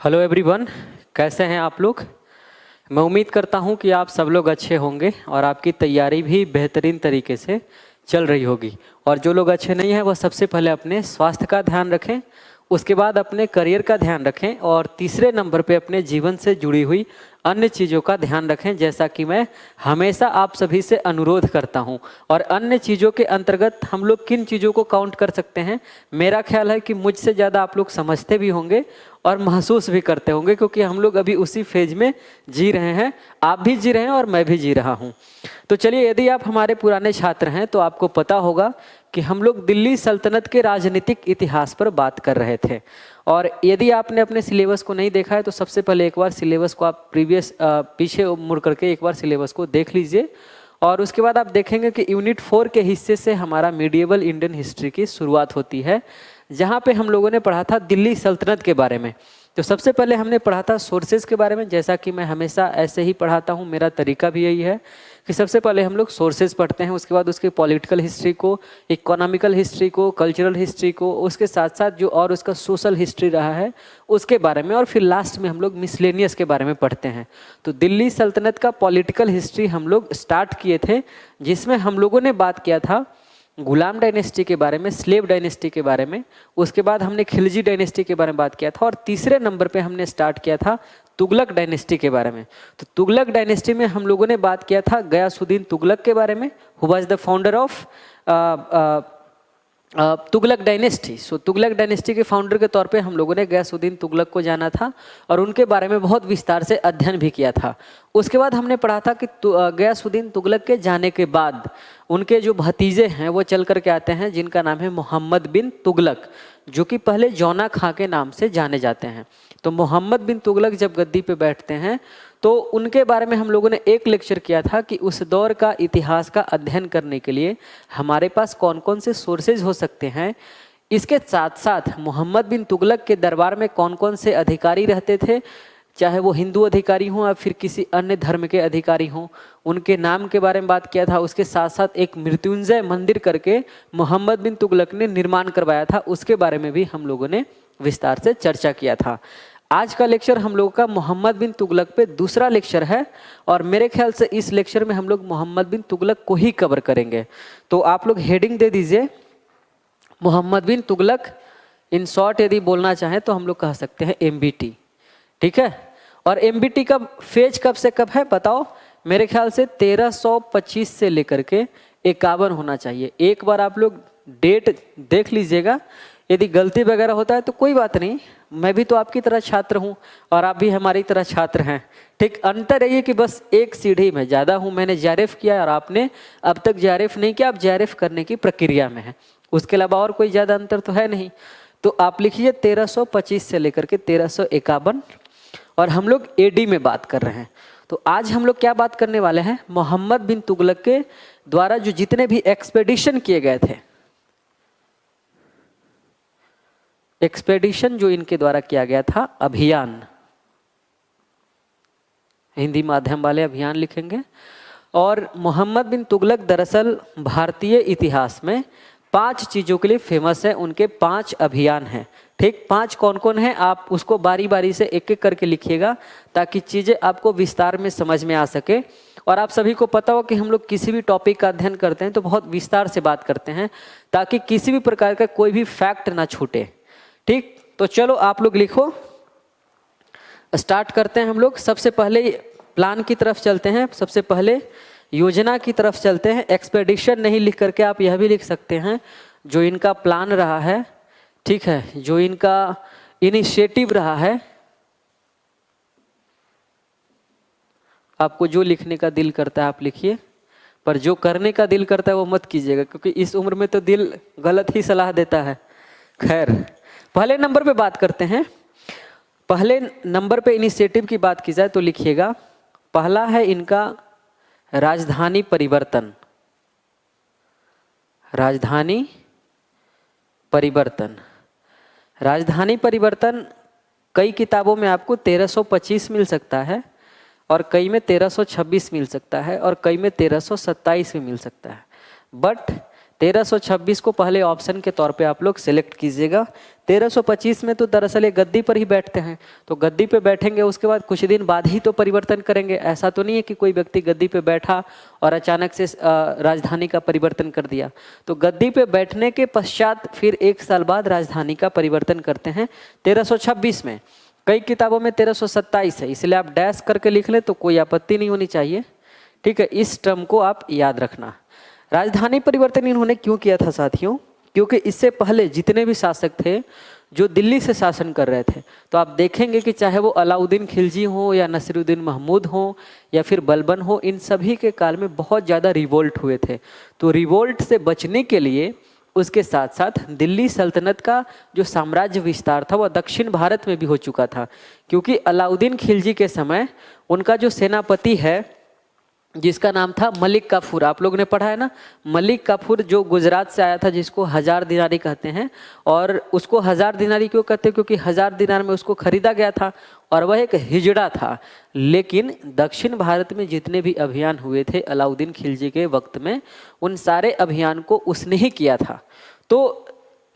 Hello everyone, कैसे हैं आप लोग। मैं उम्मीद करता हूं कि आप सब लोग अच्छे होंगे और आपकी तैयारी भी बेहतरीन तरीके से चल रही होगी। और जो लोग अच्छे नहीं हैं वह सबसे पहले अपने स्वास्थ्य का ध्यान रखें, उसके बाद अपने करियर का ध्यान रखें और तीसरे नंबर पे अपने जीवन से जुड़ी हुई अन्य चीज़ों का ध्यान रखें, जैसा कि मैं हमेशा आप सभी से अनुरोध करता हूं। और अन्य चीज़ों के अंतर्गत हम लोग किन चीज़ों को काउंट कर सकते हैं, मेरा ख्याल है कि मुझसे ज़्यादा आप लोग समझते भी होंगे और महसूस भी करते होंगे, क्योंकि हम लोग अभी उसी फेज में जी रहे हैं। आप भी जी रहे हैं और मैं भी जी रहा हूं। तो चलिए, यदि आप हमारे पुराने छात्र हैं तो आपको पता होगा कि हम लोग दिल्ली सल्तनत के राजनीतिक इतिहास पर बात कर रहे थे। और यदि आपने अपने सिलेबस को नहीं देखा है तो सबसे पहले एक बार सिलेबस को आप पीछे मुड़ करके एक बार सिलेबस को देख लीजिए। और उसके बाद आप देखेंगे कि यूनिट 4 के हिस्से से हमारा मीडिएवल इंडियन हिस्ट्री की शुरुआत होती है, जहाँ पे हम लोगों ने पढ़ा था दिल्ली सल्तनत के बारे में। तो सबसे पहले हमने पढ़ा था सोर्सेज के बारे में, जैसा कि मैं हमेशा ऐसे ही पढ़ाता हूँ, मेरा तरीका भी यही है कि सबसे पहले हम लोग सोर्सेज पढ़ते हैं, उसके बाद उसके पॉलिटिकल हिस्ट्री को, इकोनॉमिकल हिस्ट्री को, कल्चरल हिस्ट्री को, उसके साथ साथ जो और उसका सोशल हिस्ट्री रहा है उसके बारे में, और फिर लास्ट में हम लोग मिसलेनियस के बारे में पढ़ते हैं। तो दिल्ली सल्तनत का पॉलिटिकल हिस्ट्री हम लोग स्टार्ट किए थे, जिसमें हम लोगों ने बात किया था गुलाम डायनेस्टी के बारे में, स्लेव डायनेस्टी के बारे में। उसके बाद हमने खिलजी डायनेस्टी के बारे में बात किया था और तीसरे नंबर पे हमने स्टार्ट किया था तुगलक डायनेस्टी के बारे में। तो तुगलक डायनेस्टी में हम लोगों ने बात किया था गयासुद्दीन तुगलक के बारे में, who was the founder of Tughlaq dynasty. So Tughlaq dynasty के फाउंडर के तौर पे हम लोगों ने गयासुद्दीन तुगलक को जाना था और उनके बारे में बहुत विस्तार से अध्ययन भी किया था। उसके बाद हमने पढ़ा था कि गयासुद्दीन तुगलक के जाने के बाद उनके जो भतीजे हैं वो चल कर के आते हैं, जिनका नाम है मोहम्मद बिन तुगलक, जो कि पहले जौना खां के नाम से जाने जाते हैं। तो मोहम्मद बिन तुगलक जब गद्दी पे बैठते हैं तो उनके बारे में हम लोगों ने एक लेक्चर किया था कि उस दौर का इतिहास का अध्ययन करने के लिए हमारे पास कौन कौन से सोर्सेज हो सकते हैं। इसके साथ साथ मोहम्मद बिन तुगलक के दरबार में कौन कौन से अधिकारी रहते थे, चाहे वो हिंदू अधिकारी हों या फिर किसी अन्य धर्म के अधिकारी हों, उनके नाम के बारे में बात किया था। उसके साथ साथ एक मृत्युंजय मंदिर करके मोहम्मद बिन तुगलक ने निर्माण करवाया था, उसके बारे में भी हम लोगों ने विस्तार से चर्चा किया था। आज का लेक्चर हम लोगों का मोहम्मद बिन तुगलक पे दूसरा लेक्चर है और मेरे ख्याल से इस लेक्चर में हम लोग मोहम्मद बिन तुगलक को ही कवर करेंगे। तो आप लोग हेडिंग दे दीजिए मोहम्मद बिन तुगलक। इन शॉर्ट यदि बोलना चाहें तो हम लोग कह सकते हैं MBT, ठीक है। और MBT का फेज कब से कब है बताओ। मेरे ख्याल से 1325 से लेकर के 51 होना चाहिए। एक बार आप लोग डेट देख लीजिएगा, यदि गलती वगैरह होता है तो कोई बात नहीं, मैं भी तो आपकी तरह छात्र हूं और आप भी हमारी तरह छात्र हैं, ठीक। अंतर है ये कि बस एक सीढ़ी में ज़्यादा हूं, मैंने JRF किया और आपने अब तक JRF नहीं किया, आप JRF करने की प्रक्रिया में है। उसके अलावा और कोई ज़्यादा अंतर तो है नहीं। तो आप लिखिए 1325 से लेकर के 1351 और हम लोग AD में बात कर रहे हैं। तो आज हम लोग क्या बात करने वाले हैं, मोहम्मद बिन तुगलक के द्वारा जो जितने भी एक्सपेडिशन किए गए थे, एक्सपेडिशन जो इनके द्वारा किया गया था, अभियान, हिंदी माध्यम वाले अभियान लिखेंगे। और मोहम्मद बिन तुगलक दरअसल भारतीय इतिहास में 5 चीज़ों के लिए फेमस है, उनके 5 अभियान हैं, ठीक। 5 कौन कौन हैं आप उसको बारी बारी से एक एक करके लिखिएगा ताकि चीज़ें आपको विस्तार में समझ में आ सके। और आप सभी को पता हो कि हम लोग किसी भी टॉपिक का अध्ययन करते हैं तो बहुत विस्तार से बात करते हैं ताकि किसी भी प्रकार का कोई भी फैक्ट ना छूटे, ठीक। तो चलो आप लोग लिखो, स्टार्ट करते हैं हम लोग। सबसे पहले प्लान की तरफ चलते हैं, सबसे पहले योजना की तरफ चलते हैं। एक्सपेडिशन नहीं लिख करके आप यह भी लिख सकते हैं जो इनका प्लान रहा है, ठीक है, जो इनका इनिशिएटिव रहा है। आपको जो लिखने का दिल करता है आप लिखिए, पर जो करने का दिल करता है वो मत कीजिएगा, क्योंकि इस उम्र में तो दिल गलत ही सलाह देता है। खैर, पहले नंबर पे बात करते हैं। पहले नंबर पे इनिशिएटिव की बात की जाए तो लिखिएगा, पहला है इनका राजधानी परिवर्तन। राजधानी परिवर्तन, राजधानी परिवर्तन कई किताबों में आपको 1325 मिल सकता है और कई में 1326 मिल सकता है और कई में 1327 में मिल सकता है, बट 1326 को पहले ऑप्शन के तौर पे आप लोग सिलेक्ट कीजिएगा। 1325 में तो दरअसल ये गद्दी पर ही बैठते हैं, तो गद्दी पे बैठेंगे, उसके बाद कुछ दिन बाद ही तो परिवर्तन करेंगे। ऐसा तो नहीं है कि कोई व्यक्ति गद्दी पे बैठा और अचानक से राजधानी का परिवर्तन कर दिया। तो गद्दी पे बैठने के पश्चात फिर 1 साल बाद राजधानी का परिवर्तन करते हैं 1326 में। कई किताबों में 1327 है, इसलिए आप डैश करके लिख लें तो कोई आपत्ति नहीं होनी चाहिए। ठीक है, इस टर्म को आप याद रखना। राजधानी परिवर्तन इन्होंने क्यों किया था साथियों? क्योंकि इससे पहले जितने भी शासक थे जो दिल्ली से शासन कर रहे थे, तो आप देखेंगे कि चाहे वो अलाउद्दीन खिलजी हो या नसीरुद्दीन महमूद हो या फिर बलबन हो, इन सभी के काल में बहुत ज़्यादा रिवोल्ट हुए थे। तो रिवोल्ट से बचने के लिए उसके साथ साथ दिल्ली सल्तनत का जो साम्राज्य विस्तार था वह दक्षिण भारत में भी हो चुका था। क्योंकि अलाउद्दीन खिलजी के समय उनका जो सेनापति है जिसका नाम था मलिक काफूर, आप लोगों ने पढ़ा है ना, मलिक काफूर जो गुजरात से आया था, जिसको 1000 दिनारी कहते हैं। और उसको 1000 दिनारी क्यों कहते हैं? क्योंकि 1000 दिनार में उसको खरीदा गया था और वह एक हिजड़ा था। लेकिन दक्षिण भारत में जितने भी अभियान हुए थे अलाउद्दीन खिलजी के वक्त में, उन सारे अभियान को उसने ही किया था। तो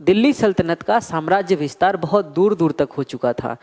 दिल्ली सल्तनत का साम्राज्य विस्तार बहुत दूर दूर तक हो चुका था।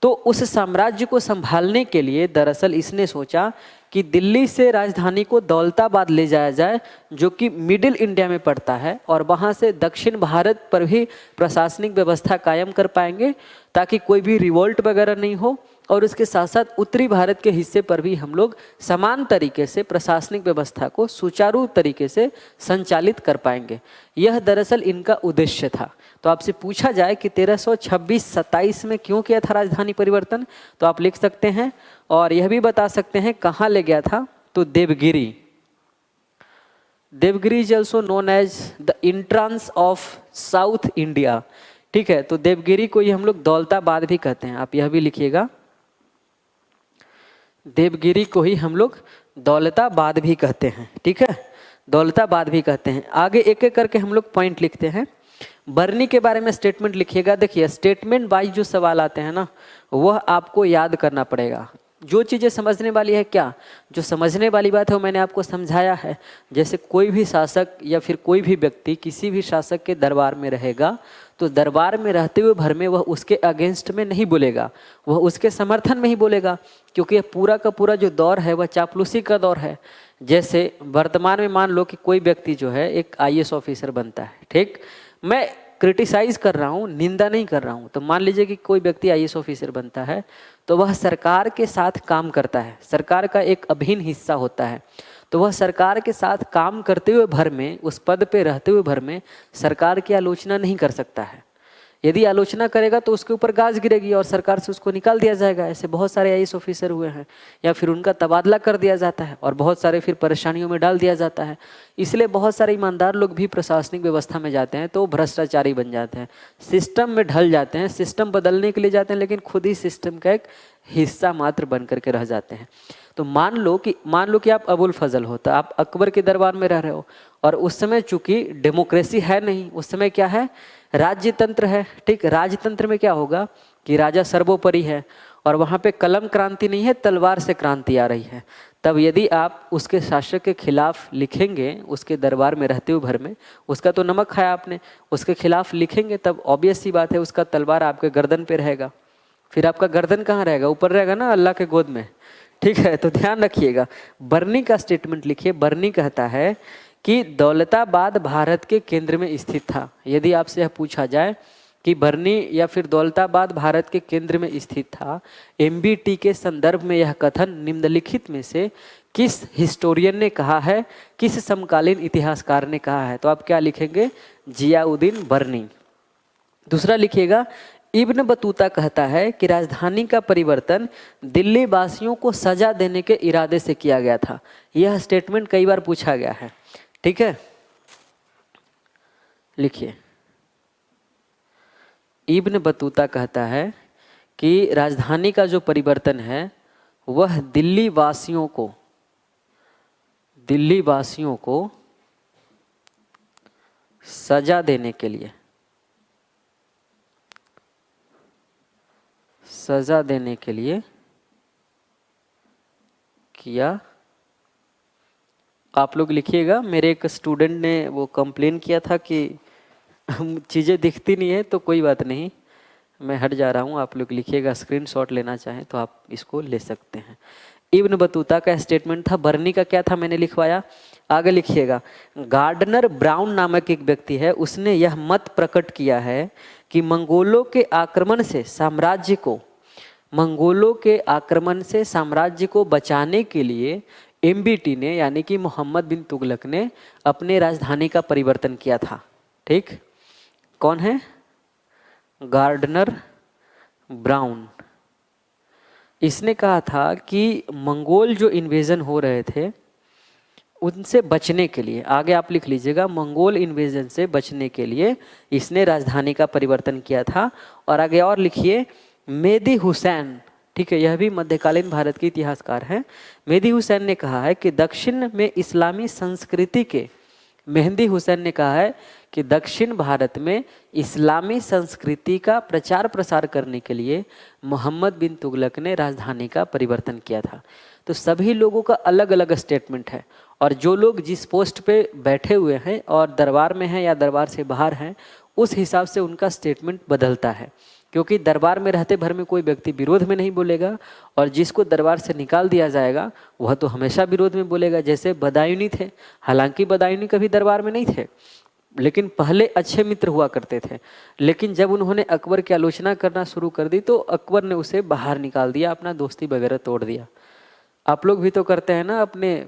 तो उस साम्राज्य को संभालने के लिए दरअसल इसने सोचा कि दिल्ली से राजधानी को दौलताबाद ले जाया जाए, जो कि मिडिल इंडिया में पड़ता है, और वहाँ से दक्षिण भारत पर भी प्रशासनिक व्यवस्था कायम कर पाएंगे ताकि कोई भी रिवोल्ट वगैरह नहीं हो। और उसके साथ साथ उत्तरी भारत के हिस्से पर भी हम लोग समान तरीके से प्रशासनिक व्यवस्था को सुचारू तरीके से संचालित कर पाएंगे। यह दरअसल इनका उद्देश्य था। तो आपसे पूछा जाए कि 1326-27 में क्यों किया था राजधानी परिवर्तन, तो आप लिख सकते हैं और यह भी बता सकते हैं कहाँ ले गया था। तो Devagiri. Devagiri is also known as the entrance of South India. ठीक है, तो देवगिरी को ही हम लोग दौलताबाद भी कहते हैं, आप यह भी लिखिएगा। देवगिरी को ही हम लोग दौलताबाद भी कहते हैं। ठीक है, दौलताबाद भी कहते हैं। आगे एक एक करके हम लोग पॉइंट लिखते हैं। बरनी के बारे में स्टेटमेंट लिखिएगा। देखिए, स्टेटमेंट वाइज जो सवाल आते हैं ना, वह आपको याद करना पड़ेगा। जो चीज़ें समझने वाली है, क्या जो समझने वाली बात है वो मैंने आपको समझाया है। जैसे कोई भी शासक या फिर कोई भी व्यक्ति किसी भी शासक के दरबार में रहेगा, तो दरबार में रहते हुए भर में वह उसके अगेंस्ट में नहीं बोलेगा, वह उसके समर्थन में ही बोलेगा। क्योंकि यह पूरा का पूरा जो दौर है वह चापलूसी का दौर है। जैसे वर्तमान में मान लो कि कोई व्यक्ति जो है एक IAS ऑफिसर बनता है। ठीक, मैं क्रिटिसाइज कर रहा हूँ, निंदा नहीं कर रहा हूँ। तो मान लीजिए कि कोई व्यक्ति IAS ऑफिसर बनता है, तो वह सरकार के साथ काम करता है, सरकार का एक अभिन्न हिस्सा होता है। तो वह सरकार के साथ काम करते हुए भर में, उस पद पे रहते हुए भर में सरकार की आलोचना नहीं कर सकता है। यदि आलोचना करेगा तो उसके ऊपर गाज गिरेगी और सरकार से उसको निकाल दिया जाएगा। ऐसे बहुत सारे IAS ऑफिसर हुए हैं, या फिर उनका तबादला कर दिया जाता है और बहुत सारे फिर परेशानियों में डाल दिया जाता है। इसलिए बहुत सारे ईमानदार लोग भी प्रशासनिक व्यवस्था में जाते हैं तो भ्रष्टाचारी बन जाते हैं, सिस्टम में ढल जाते हैं, सिस्टम बदलने के लिए जाते हैं, लेकिन खुद ही सिस्टम का एक हिस्सा मात्र बन करके रह जाते हैं। तो मान लो कि आप अबुल फजल हो, तो आप अकबर के दरबार में रह रहे हो, और उस समय चूंकि डेमोक्रेसी है नहीं, उस समय क्या है, राज्य तंत्र है। ठीक, राजतंत्र में क्या होगा कि राजा सर्वोपरि है और वहाँ पे कलम क्रांति नहीं है, तलवार से क्रांति आ रही है। तब यदि आप उसके शासक के खिलाफ लिखेंगे, उसके दरबार में रहते हुए भर में, उसका तो नमक खाया आपने, उसके खिलाफ लिखेंगे, तब ऑब्वियस सी बात है उसका तलवार आपके गर्दन पे रहेगा। फिर आपका गर्दन कहाँ रहेगा? ऊपर रहेगा ना, अल्लाह के गोद में। ठीक है, तो ध्यान रखिएगा। बरनी का स्टेटमेंट लिखिए। बरनी कहता है कि दौलताबाद भारत के केंद्र में स्थित था। यदि आपसे यह पूछा जाए कि बरनी या फिर दौलताबाद भारत के केंद्र में स्थित था, MBT के संदर्भ में यह कथन निम्नलिखित में से किस हिस्टोरियन ने कहा है, किस समकालीन इतिहासकार ने कहा है? तो आप क्या लिखेंगे? जियाउद्दीन बरनी। दूसरा लिखिएगा, इब्न बतूता कहता है कि राजधानी का परिवर्तन दिल्ली वासियों को सजा देने के इरादे से किया गया था। यह स्टेटमेंट कई बार पूछा गया है। ठीक है, लिखिए। इब्न बतूता कहता है कि राजधानी का जो परिवर्तन है वह दिल्ली वासियों को सजा देने के लिए किया आप लोग लिखिएगा। मेरे एक स्टूडेंट ने वो कंप्लेन किया था कि चीज़ें दिखती नहीं है, तो कोई बात नहीं, मैं हट जा रहा हूँ। आप लोग लिखिएगा, स्क्रीनशॉट लेना चाहें तो आप इसको ले सकते हैं। इब्न बतूता का स्टेटमेंट था। बर्नी का क्या था, मैंने लिखवाया। आगे लिखिएगा, गार्डनर ब्राउन नामक एक व्यक्ति है, उसने यह मत प्रकट किया है कि मंगोलों के आक्रमण से साम्राज्य को बचाने के लिए एमबीटी ने, यानी कि मोहम्मद बिन तुगलक ने अपने राजधानी का परिवर्तन किया था। ठीक, कौन है? Gardner Brown. इसने कहा था कि मंगोल जो इन्वेजन हो रहे थे उनसे बचने के लिए, आगे आप लिख लीजिएगा, मंगोल इन्वेजन से बचने के लिए इसने राजधानी का परिवर्तन किया था। और आगे और लिखिए, मेहदी हुसैन, ठीक है, यह भी मध्यकालीन भारत के इतिहासकार हैं। मेहदी हुसैन ने कहा है कि दक्षिण में इस्लामी संस्कृति के, मेहदी हुसैन ने कहा है कि दक्षिण भारत में इस्लामी संस्कृति का प्रचार प्रसार करने के लिए मोहम्मद बिन तुगलक ने राजधानी का परिवर्तन किया था। तो सभी लोगों का अलग अलग स्टेटमेंट है, और जो लोग जिस पोस्ट पे बैठे हुए हैं और दरबार में हैं या दरबार से बाहर हैं, उस हिसाब से उनका स्टेटमेंट बदलता है। क्योंकि दरबार में रहते भर में कोई व्यक्ति विरोध में नहीं बोलेगा, और जिसको दरबार से निकाल दिया जाएगा वह तो हमेशा विरोध में बोलेगा। जैसे बदायूनी थे, हालांकि बदायूनी कभी दरबार में नहीं थे, लेकिन पहले अच्छे मित्र हुआ करते थे। लेकिन जब उन्होंने अकबर की आलोचना करना शुरू कर दी तो अकबर ने उसे बाहर निकाल दिया, अपना दोस्ती वगैरह तोड़ दिया। आप लोग भी तो करते हैं ना अपने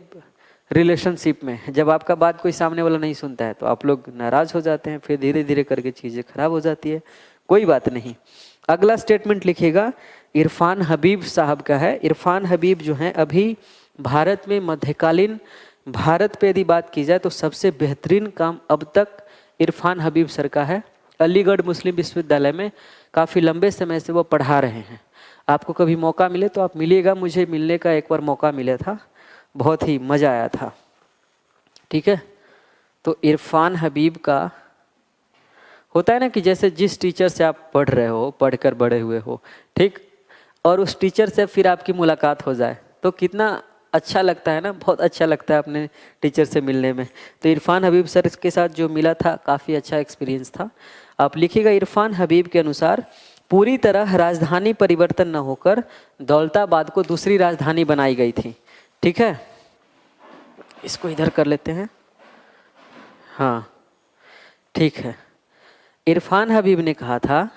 रिलेशनशिप में, जब आपका बात कोई सामने वाला नहीं सुनता है तो आप लोग नाराज हो जाते हैं, फिर धीरे धीरे करके चीज़ें खराब हो जाती है। कोई बात नहीं। अगला स्टेटमेंट लिखिएगा, इरफान हबीब साहब का है। इरफान हबीब जो हैं, अभी भारत में मध्यकालीन भारत पे यदि बात की जाए तो सबसे बेहतरीन काम अब तक इरफान हबीब सर का है। अलीगढ़ मुस्लिम विश्वविद्यालय में काफ़ी लंबे समय से वो पढ़ा रहे हैं। आपको कभी मौका मिले तो आप मिलिएगा, मुझे मिलने का एक बार मौका मिला था, बहुत ही मज़ा आया था। ठीक है, तो इरफान हबीब का होता है ना कि जैसे जिस टीचर से आप पढ़ रहे हो, पढ़कर बड़े हुए हो, ठीक, और उस टीचर से फिर आपकी मुलाकात हो जाए तो कितना अच्छा लगता है ना, बहुत अच्छा लगता है अपने टीचर से मिलने में। तो इरफान हबीब सर के साथ जो मिला था काफ़ी अच्छा एक्सपीरियंस था। आप लिखिएगा, इरफान हबीब के अनुसार पूरी तरह राजधानी परिवर्तन न होकर दौलताबाद को दूसरी राजधानी बनाई गई थी। ठीक है, इसको इधर कर लेते हैं। हाँ ठीक है, इरफान हबीब ने कहा था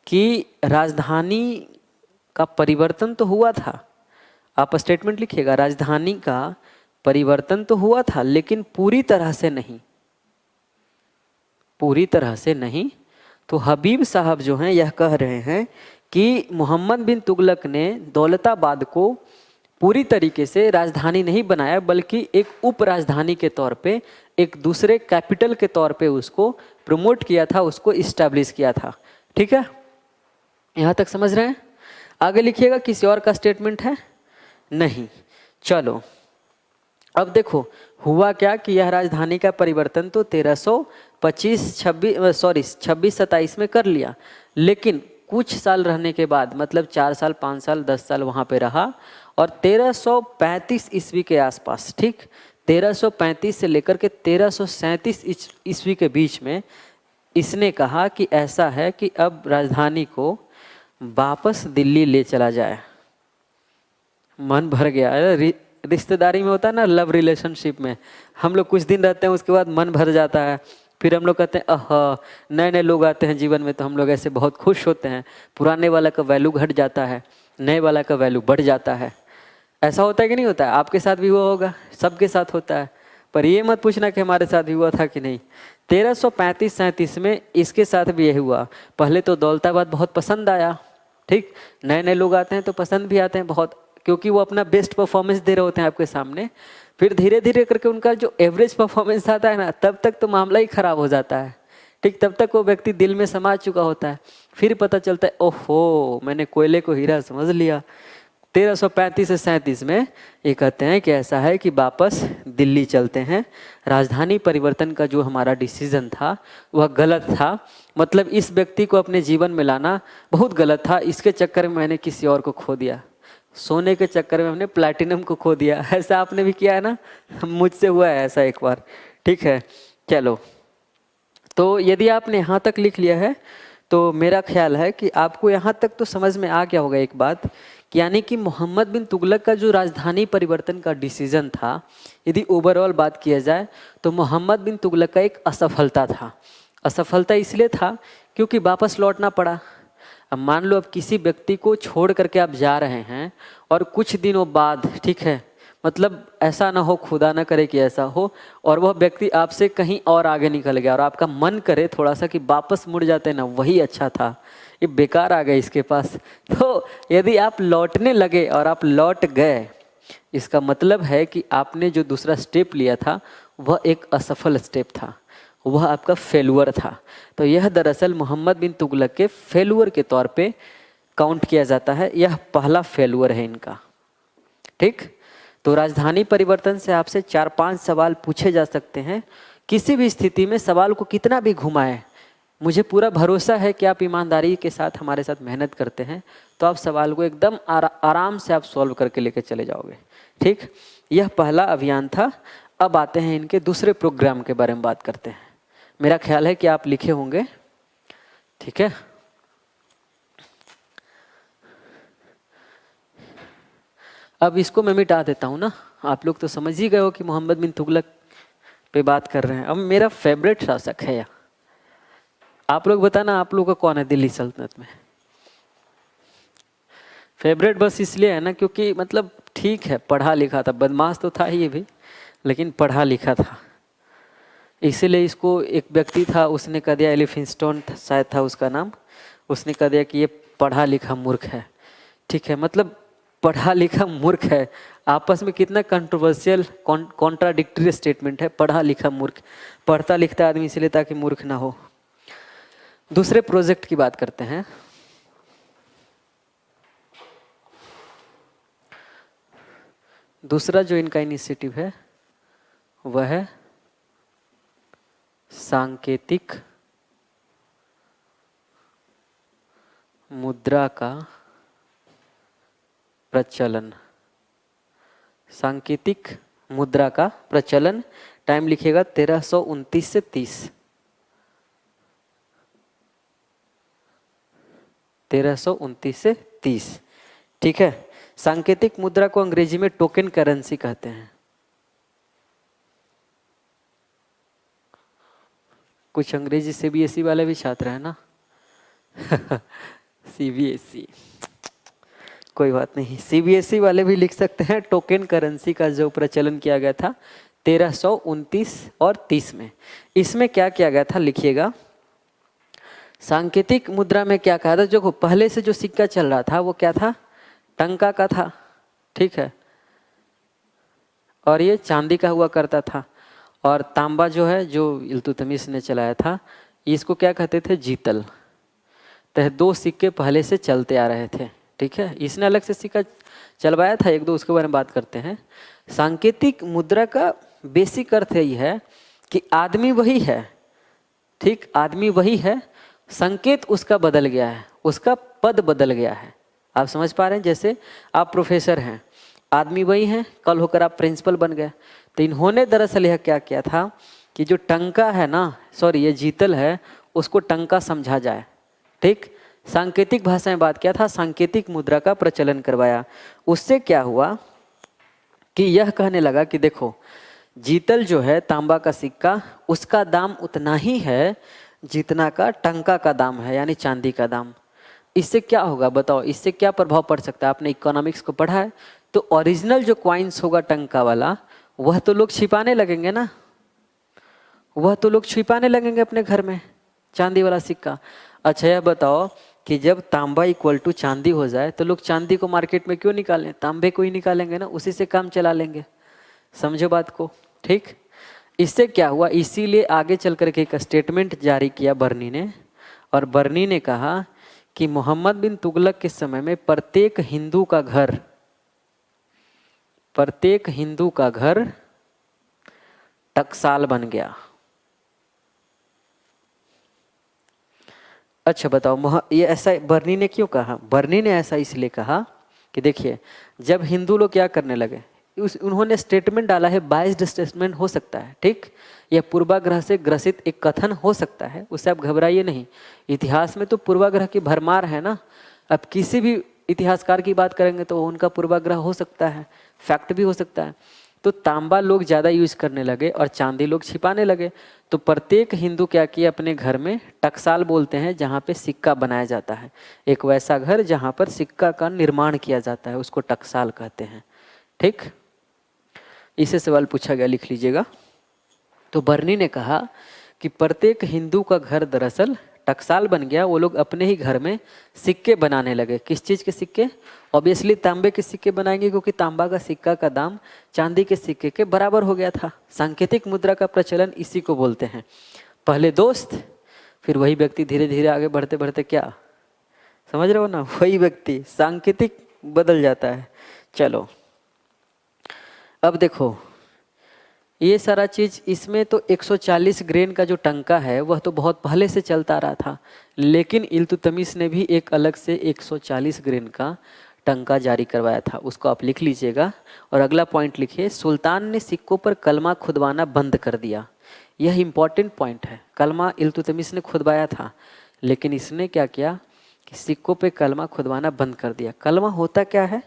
कि राजधानी का परिवर्तन तो हुआ था, आप स्टेटमेंट लिखिएगा, राजधानी का परिवर्तन तो हुआ था लेकिन पूरी तरह से नहीं, पूरी तरह से नहीं। तो हबीब साहब जो हैं यह कह रहे हैं कि मोहम्मद बिन तुगलक ने दौलताबाद को पूरी तरीके से राजधानी नहीं बनाया, बल्कि एक उप राजधानी के तौर पे, एक दूसरे कैपिटल के तौर पे उसको प्रमोट किया था, उसको इस्टेब्लिश किया था। ठीक है, यहाँ तक समझ रहे हैं? आगे लिखिएगा, किसी और का स्टेटमेंट है? नहीं। चलो अब देखो हुआ क्या कि यह राजधानी का परिवर्तन तो 2627 में कर लिया, लेकिन कुछ साल रहने के बाद, मतलब 4 साल 5 साल 10 साल वहाँ पे रहा, और 1335 ईस्वी के आसपास, ठीक, 1335 से लेकर के 1337 ईस्वी के बीच में इसने कहा कि ऐसा है कि अब राजधानी को वापस दिल्ली ले चला जाए। मन भर गया। रिश्तेदारी में होता है ना, लव रिलेशनशिप में हम लोग कुछ दिन रहते हैं, उसके बाद मन भर जाता है, फिर हम लोग कहते हैं नए नए लोग आते हैं जीवन में तो हम लोग ऐसे बहुत खुश होते हैं, पुराने वाला का वैल्यू घट जाता है, नए वाला का वैल्यू बढ़ जाता है। ऐसा होता है कि नहीं होता है? आपके साथ भी हुआ होगा, सबके साथ होता है, पर ये मत पूछना कि हमारे साथ भी हुआ था कि नहीं। 1335-37 में इसके साथ भी यही हुआ। पहले तो दौलताबाद बहुत पसंद आया, ठीक, नए नए लोग आते हैं तो पसंद भी आते हैं बहुत, क्योंकि वो अपना बेस्ट परफॉर्मेंस दे रहे होते हैं आपके सामने। फिर धीरे धीरे करके उनका जो एवरेज परफॉर्मेंस आता है ना, तब तक तो मामला ही खराब हो जाता है, ठीक, तब तक वो व्यक्ति दिल में समा चुका होता है। फिर पता चलता है ओहो मैंने कोयले को हीरा समझ लिया। 1335 से 37 में ये कहते हैं कि ऐसा है कि वापस दिल्ली चलते हैं, राजधानी परिवर्तन का जो हमारा डिसीजन था वह गलत था, मतलब इस व्यक्ति को अपने जीवन में लाना बहुत गलत था, इसके चक्कर में मैंने किसी और को खो दिया। सोने के चक्कर में हमने प्लैटिनम को खो दिया। ऐसा आपने भी किया है ना, मुझसे हुआ है ऐसा एक बार। ठीक है, चलो, तो यदि आपने यहाँ तक लिख लिया है तो मेरा ख्याल है कि आपको यहाँ तक तो समझ में आ गया होगा एक बात, कि यानी कि मोहम्मद बिन तुगलक का जो राजधानी परिवर्तन का डिसीजन था, यदि ओवरऑल बात किया जाए तो मोहम्मद बिन तुगलक का एक असफलता था। असफलता इसलिए था क्योंकि वापस लौटना पड़ा। अब मान लो अब किसी व्यक्ति को छोड़ करके आप जा रहे हैं और कुछ दिनों बाद, ठीक है, मतलब ऐसा ना हो, खुदा ना करे कि ऐसा हो, और वह व्यक्ति आपसे कहीं और आगे निकल गया और आपका मन करे थोड़ा सा कि वापस मुड़ जाते ना, वही अच्छा था, ये बेकार आ गए इसके पास। तो यदि आप लौटने लगे और आप लौट गए, इसका मतलब है कि आपने जो दूसरा स्टेप लिया था वह एक असफल स्टेप था, वह आपका फेलुअर था। तो यह दरअसल मोहम्मद बिन तुगलक के फेलुअर के तौर पे काउंट किया जाता है, यह पहला फेलुअर है इनका। ठीक, तो राजधानी परिवर्तन से आपसे 4-5 सवाल पूछे जा सकते हैं। किसी भी स्थिति में सवाल को कितना भी घुमाएं, मुझे पूरा भरोसा है कि आप ईमानदारी के साथ हमारे साथ मेहनत करते हैं तो आप सवाल को एकदम आराम से आप सॉल्व करके लेके चले जाओगे। ठीक, यह पहला अभियान था। अब आते हैं इनके दूसरे प्रोग्राम के बारे में बात करते हैं। मेरा ख्याल है कि आप लिखे होंगे, ठीक है। अब इसको मैं मिटा देता हूँ ना, आप लोग तो समझ ही गए हो कि मोहम्मद बिन तुगलक पे बात कर रहे हैं। अब मेरा फेवरेट शासक है, आप लोग बताना आप लोग का कौन है दिल्ली सल्तनत में। फेवरेट बस इसलिए है ना क्योंकि मतलब ठीक है, पढ़ा लिखा था, बदमाश तो था ही ये भी, लेकिन पढ़ा लिखा था, इसीलिए इसको एक व्यक्ति था उसने कह दिया, एलिफिंस्टोन शायद था उसका नाम, उसने कह दिया कि ये पढ़ा लिखा मूर्ख है। ठीक है, मतलब पढ़ा लिखा मूर्ख है, आपस में कितना कंट्रोवर्शियल कॉन्ट्राडिक्टरी स्टेटमेंट है, पढ़ा लिखा मूर्ख। पढ़ता लिखता आदमी इसलिए ताकि मूर्ख ना हो। दूसरे प्रोजेक्ट की बात करते हैं। दूसरा जो इनका इनिशिएटिव है वह है सांकेतिक मुद्रा का प्रचलन। सांकेतिक मुद्रा का प्रचलन, टाइम लिखिएगा 1329 से 30। 1329 से 30, ठीक है। सांकेतिक मुद्रा को अंग्रेजी में टोकन करेंसी कहते हैं। कुछ अंग्रेजी सीबीएसई वाले भी छात्र हैं ना सीबीएसई, कोई बात नहीं, सीबीएसई वाले भी लिख सकते हैं। टोकन करेंसी का जो प्रचलन किया गया था 1329 और 30 में, इसमें क्या किया गया था लिखिएगा। सांकेतिक मुद्रा में क्या कहा था, जो पहले से जो सिक्का चल रहा था वो क्या था, टंका का था, ठीक है, और ये चांदी का हुआ करता था। और तांबा जो है, जो इल्तुतमिश ने चलाया था, इसको क्या कहते थे, जीतल। तो 2 सिक्के पहले से चलते आ रहे थे, ठीक है, इसने अलग से सिक्का चलवाया था 1-2, उसके बारे में बात करते हैं। सांकेतिक मुद्रा का बेसिक अर्थ यही है कि आदमी वही है, ठीक, आदमी वही है, संकेत उसका बदल गया है, उसका पद बदल गया है। आप समझ पा रहे हैं, जैसे आप प्रोफेसर हैं, आदमी वही हैं, कल होकर आप प्रिंसिपल बन गए। तो इन्होंने दरअसल यह क्या किया था कि जो टंका है ना, सॉरी ये जीतल है, उसको टंका समझा जाए, ठीक। सांकेतिक भाषा में बात किया था, सांकेतिक मुद्रा का प्रचलन करवाया। उससे क्या हुआ कि यह कहने लगा कि देखो, जीतल जो है तांबा का सिक्का, उसका दाम उतना ही है जितना का टंका का दाम है, यानी चांदी का दाम। इससे क्या होगा बताओ, इससे क्या प्रभाव पड़ सकता है। आपने इकोनॉमिक्स को पढ़ा है, तो ओरिजिनल जो कॉइन्स होगा टंका वाला, वह तो लोग छिपाने लगेंगे ना, वह तो लोग छिपाने लगेंगे अपने घर में, चांदी वाला सिक्का। अच्छा यह बताओ कि जब तांबा इक्वल टू चांदी हो जाए तो लोग चांदी को मार्केट में क्यों निकालें, तांबे को ही निकालेंगे ना, उसी से काम चला लेंगे। समझो बात को, ठीक। इससे क्या हुआ, इसीलिए आगे चल करके एक स्टेटमेंट जारी किया बर्नी ने, और बर्नी ने कहा कि मोहम्मद बिन तुगलक के समय में प्रत्येक हिंदू का घर टकसाल बन गया। अच्छा बताओ, ये ऐसा बर्नी ने क्यों कहा, बर्नी ने ऐसा इसलिए कहा कि देखिए जब हिंदू लोग क्या करने लगे, उन्होंने स्टेटमेंट डाला है, बाइस्ड स्टेटमेंट हो सकता है, ठीक, यह पूर्वाग्रह से ग्रसित एक कथन हो सकता है, उससे आप घबराइए नहीं। इतिहास में तो पूर्वाग्रह की भरमार है ना। अब किसी भी इतिहासकार की बात करेंगे तो उनका पूर्वाग्रह हो सकता है, फैक्ट भी हो सकता है। तो तांबा लोग ज़्यादा यूज करने लगे और चांदी लोग छिपाने लगे। तो प्रत्येक हिंदू क्या किया, अपने घर में टकसाल बोलते हैं जहाँ पे सिक्का बनाया जाता है, एक वैसा घर जहाँ पर सिक्का का निर्माण किया जाता है, उसको टकसाल कहते हैं, ठीक। इसे सवाल पूछा गया, लिख लीजिएगा। तो बर्नी ने कहा कि प्रत्येक हिंदू का घर दरअसल टकसाल बन गया। वो लोग अपने ही घर में सिक्के बनाने लगे। किस चीज़ के सिक्के? ऑब्वियसली तांबे के सिक्के बनाएंगे, क्योंकि तांबा का सिक्का का दाम चांदी के सिक्के के बराबर हो गया था। सांकेतिक मुद्रा का प्रचलन इसी को बोलते हैं। पहले दोस्त, फिर वही व्यक्ति धीरे धीरे आगे बढ़ते बढ़ते क्या, समझ रहे हो ना, वही व्यक्ति, सांकेतिक बदल जाता है। चलो अब देखो ये सारा चीज़, इसमें तो 140 ग्रेन का जो टंका है वह तो बहुत पहले से चलता रहा था, लेकिन इल्तुतमिश ने भी एक अलग से 140 ग्रेन का टंका जारी करवाया था, उसको आप लिख लीजिएगा। और अगला पॉइंट लिखिए, सुल्तान ने सिक्कों पर कलमा खुदवाना बंद कर दिया। यह इंपॉर्टेंट पॉइंट है। कलमा इल्तुतमिश ने खुदवाया था, लेकिन इसने क्या किया कि सिक्कों पे कलमा खुदवाना बंद कर दिया। कलमा होता क्या है?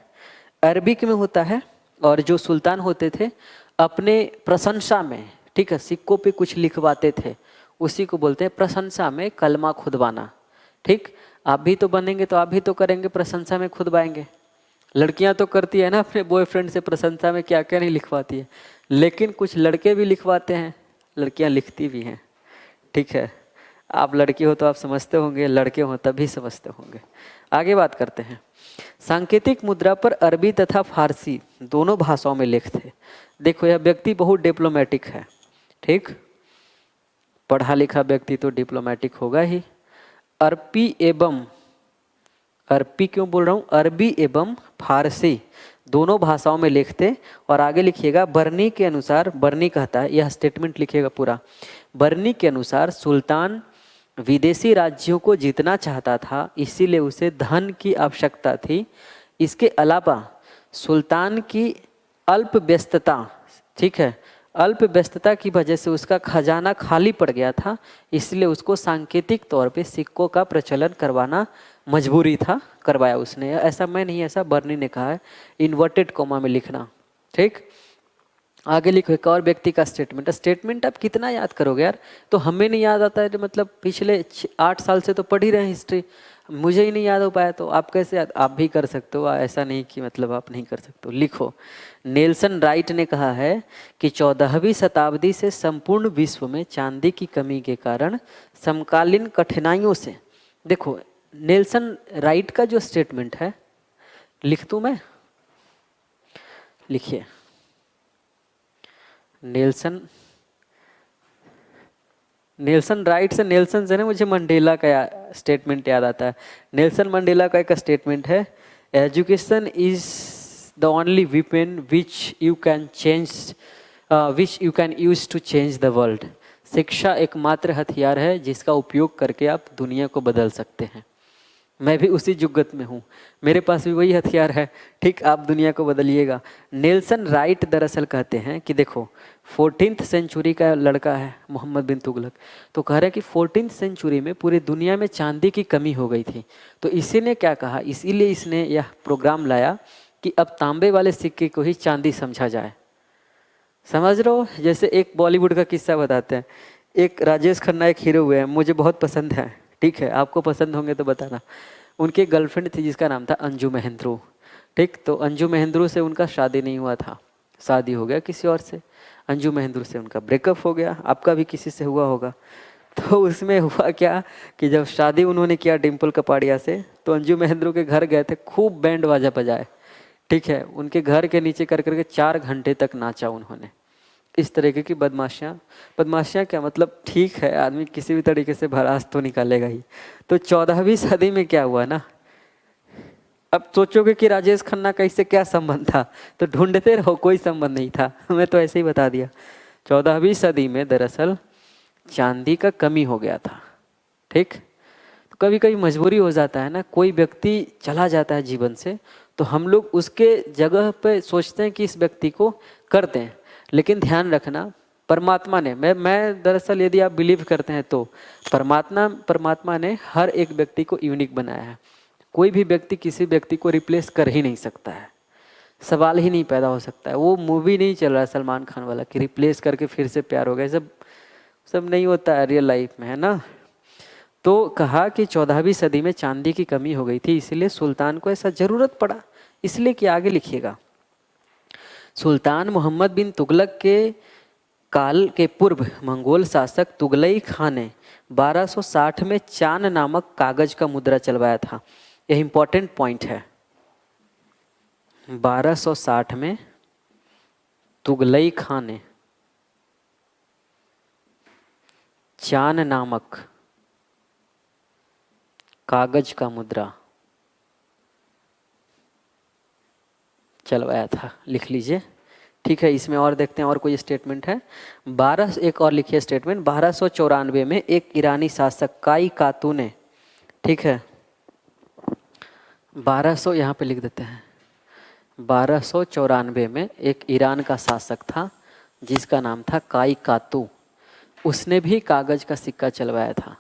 अरबिक में होता है, और जो सुल्तान होते थे अपने प्रशंसा में, ठीक है, सिक्कों पे कुछ लिखवाते थे, उसी को बोलते हैं प्रशंसा में कलमा खुदवाना, ठीक। आप भी तो बनेंगे तो आप भी तो करेंगे, प्रशंसा में खुदवाएंगे। लड़कियां तो करती है ना अपने बॉयफ्रेंड से प्रशंसा में क्या क्या नहीं लिखवाती है, लेकिन कुछ लड़के भी लिखवाते हैं, लड़कियां लिखती भी हैं, ठीक है। आप लड़की हो तो आप समझते होंगे, लड़के हो तभी समझते होंगे। आगे बात करते हैं। सांकेतिक मुद्रा पर अरबी तथा फारसी दोनों भाषाओं में लेख थे। देखो यह व्यक्ति बहुत डिप्लोमेटिक है, ठीक, पढ़ा लिखा व्यक्ति तो डिप्लोमेटिक होगा ही। अरबी क्यों बोल रहा हूँ, अरबी एवं फारसी दोनों भाषाओं में लेख थे। और आगे लिखिएगा, बर्नी के अनुसार, बर्नी कहता है, यह स्टेटमेंट लिखिएगा पूरा। बर्नी के अनुसार सुल्तान विदेशी राज्यों को जीतना चाहता था, इसीलिए उसे धन की आवश्यकता थी। इसके अलावा सुल्तान की अल्प व्यस्तता, ठीक है, अल्प व्यस्तता की वजह से उसका खजाना खाली पड़ गया था, इसलिए उसको सांकेतिक तौर पे सिक्कों का प्रचलन करवाना मजबूरी था, करवाया उसने। ऐसा मैं नहीं, ऐसा बर्नी ने कहा है, इन्वर्टेड कोमा में लिखना, ठीक। आगे लिखो, एक और व्यक्ति का स्टेटमेंट आप कितना याद करोगे यार, तो हमें नहीं याद आता है, मतलब पिछले 8 साल से तो पढ़ ही रहे हैं हिस्ट्री, मुझे ही नहीं याद हो पाया, तो आप कैसे याद, आप भी कर सकते हो, ऐसा नहीं कि मतलब आप नहीं कर सकते हो। लिखो, नेल्सन राइट ने कहा है कि 14वीं शताब्दी से संपूर्ण विश्व में चांदी की कमी के कारण समकालीन कठिनाइयों से, देखो नेल्सन राइट का जो स्टेटमेंट है, लिख दूं मैं, लिखिए, नेल्सन राइट से, नेल्सन से ना मुझे मंडेला का स्टेटमेंट याद आता है। नेल्सन मंडेला का एक स्टेटमेंट है, education is the only weapon which you can use to change the world. शिक्षा एकमात्र हथियार है जिसका उपयोग करके आप दुनिया को बदल सकते हैं। मैं भी उसी जुगत में हूँ, मेरे पास भी वही हथियार है, ठीक, आप दुनिया को बदलिएगा। नेल्सन राइट दरअसल कहते हैं कि देखो 14th सेंचुरी का लड़का है मोहम्मद बिन तुगलक, तो कह रहे हैं कि 14th सेंचुरी में पूरी दुनिया में चांदी की कमी हो गई थी, तो इसी ने क्या कहा, इसीलिए इसने यह प्रोग्राम लाया कि अब तांबे वाले सिक्के को ही चांदी समझा जाए। समझ रहे हो? जैसे एक बॉलीवुड का किस्सा बताते हैं, एक राजेश खन्ना एक हीरो हुए हैं, मुझे बहुत पसंद है, ठीक है, आपको पसंद होंगे तो बताना। उनकी एक गर्लफ्रेंड थी जिसका नाम था अंजू महेंद्रू, ठीक, तो अंजू महेंद्रू से उनका शादी नहीं हुआ था, शादी हो गया किसी और से। अंजू महेंद्रू से उनका ब्रेकअप हो गया, आपका भी किसी से हुआ होगा। तो उसमें हुआ क्या कि जब शादी उन्होंने किया डिम्पल कपाड़िया से, तो अंजू महेंद्रू के घर गए थे, खूब बैंड बाजा बजाए, ठीक है, उनके घर के नीचे कर करके 4 घंटे तक नाचा उन्होंने। इस तरीके की बदमाशियाँ क्या मतलब, ठीक है, आदमी किसी भी तरीके से भड़ास तो निकालेगा ही। तो 14वीं सदी में क्या हुआ ना, अब सोचोगे कि राजेश खन्ना का इससे क्या संबंध था, तो ढूंढते रहो, कोई संबंध नहीं था, मैं तो ऐसे ही बता दिया। 14वीं सदी में दरअसल चांदी का कमी हो गया था, ठीक, तो कभी कभी मजबूरी हो जाता है ना, कोई व्यक्ति चला जाता है जीवन से, तो हम लोग उसके जगह पे सोचते हैं कि इस व्यक्ति को करते हैं, लेकिन ध्यान रखना परमात्मा ने, मैं दरअसल यदि आप बिलीव करते हैं तो परमात्मा ने हर एक व्यक्ति को यूनिक बनाया है। कोई भी व्यक्ति किसी व्यक्ति को रिप्लेस कर ही नहीं सकता है, सवाल ही नहीं पैदा हो सकता है। वो मूवी नहीं चल रहा है सलमान खान वाला कि रिप्लेस करके फिर से प्यार हो गया, सब नहीं होता है रियल लाइफ में, है ना। तो कहा कि 14वीं सदी में चांदी की कमी हो गई थी, इसलिए सुल्तान को ऐसा जरूरत पड़ा, इसलिए कि आगे लिखिएगा, सुल्तान मोहम्मद बिन तुगलक के काल के पूर्व मंगोल शासक तुगलई खान ने 1260 में चान नामक कागज का मुद्रा चलवाया था। यह इंपॉर्टेंट पॉइंट है। 1260 में तुगलई खान ने चान नामक कागज का मुद्रा चलवाया था, लिख लीजिए। ठीक है, इसमें और देखते हैं और कोई स्टेटमेंट है। एक और लिखिए स्टेटमेंट। 1294 में एक ईरानी शासक काई कातू ने, ठीक है 1200 यहाँ पे लिख देते हैं, 1294 में एक ईरान का शासक था जिसका नाम था काई कातू, उसने भी कागज का सिक्का चलवाया था,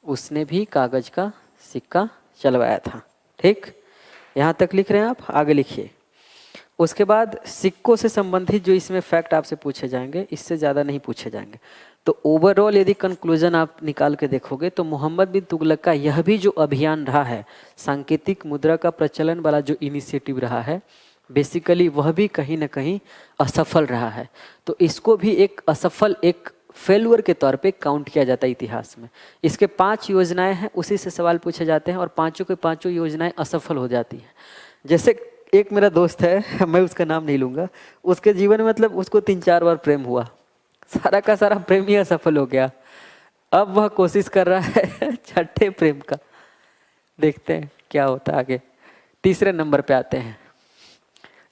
उसने भी कागज का सिक्का चलवाया था। ठीक, यहाँ तक लिख रहे हैं आप, आगे लिखिए। उसके बाद सिक्कों से संबंधित जो इसमें फैक्ट आपसे पूछे जाएंगे, इससे ज़्यादा नहीं पूछे जाएंगे। तो ओवरऑल यदि कंक्लूजन आप निकाल के देखोगे तो मोहम्मद बिन तुगलक का यह भी जो अभियान रहा है, सांकेतिक मुद्रा का प्रचलन वाला जो इनिशिएटिव रहा है, बेसिकली वह भी कहीं ना कहीं असफल रहा है। तो इसको भी एक असफल, एक फेलुअर के तौर पे काउंट किया जाता है इतिहास में। इसके 5 योजनाएं हैं, उसी से सवाल पूछे जाते हैं और पांचों के पांचों योजनाएं असफल हो जाती हैं। जैसे एक मेरा दोस्त है, मैं उसका नाम नहीं लूँगा, उसके जीवन में मतलब उसको 3-4 बार प्रेम हुआ, सारा का सारा प्रेम ही असफल हो गया। अब वह कोशिश कर रहा है छठे प्रेम का, देखते हैं क्या होता है आगे। तीसरे नंबर पे आते हैं।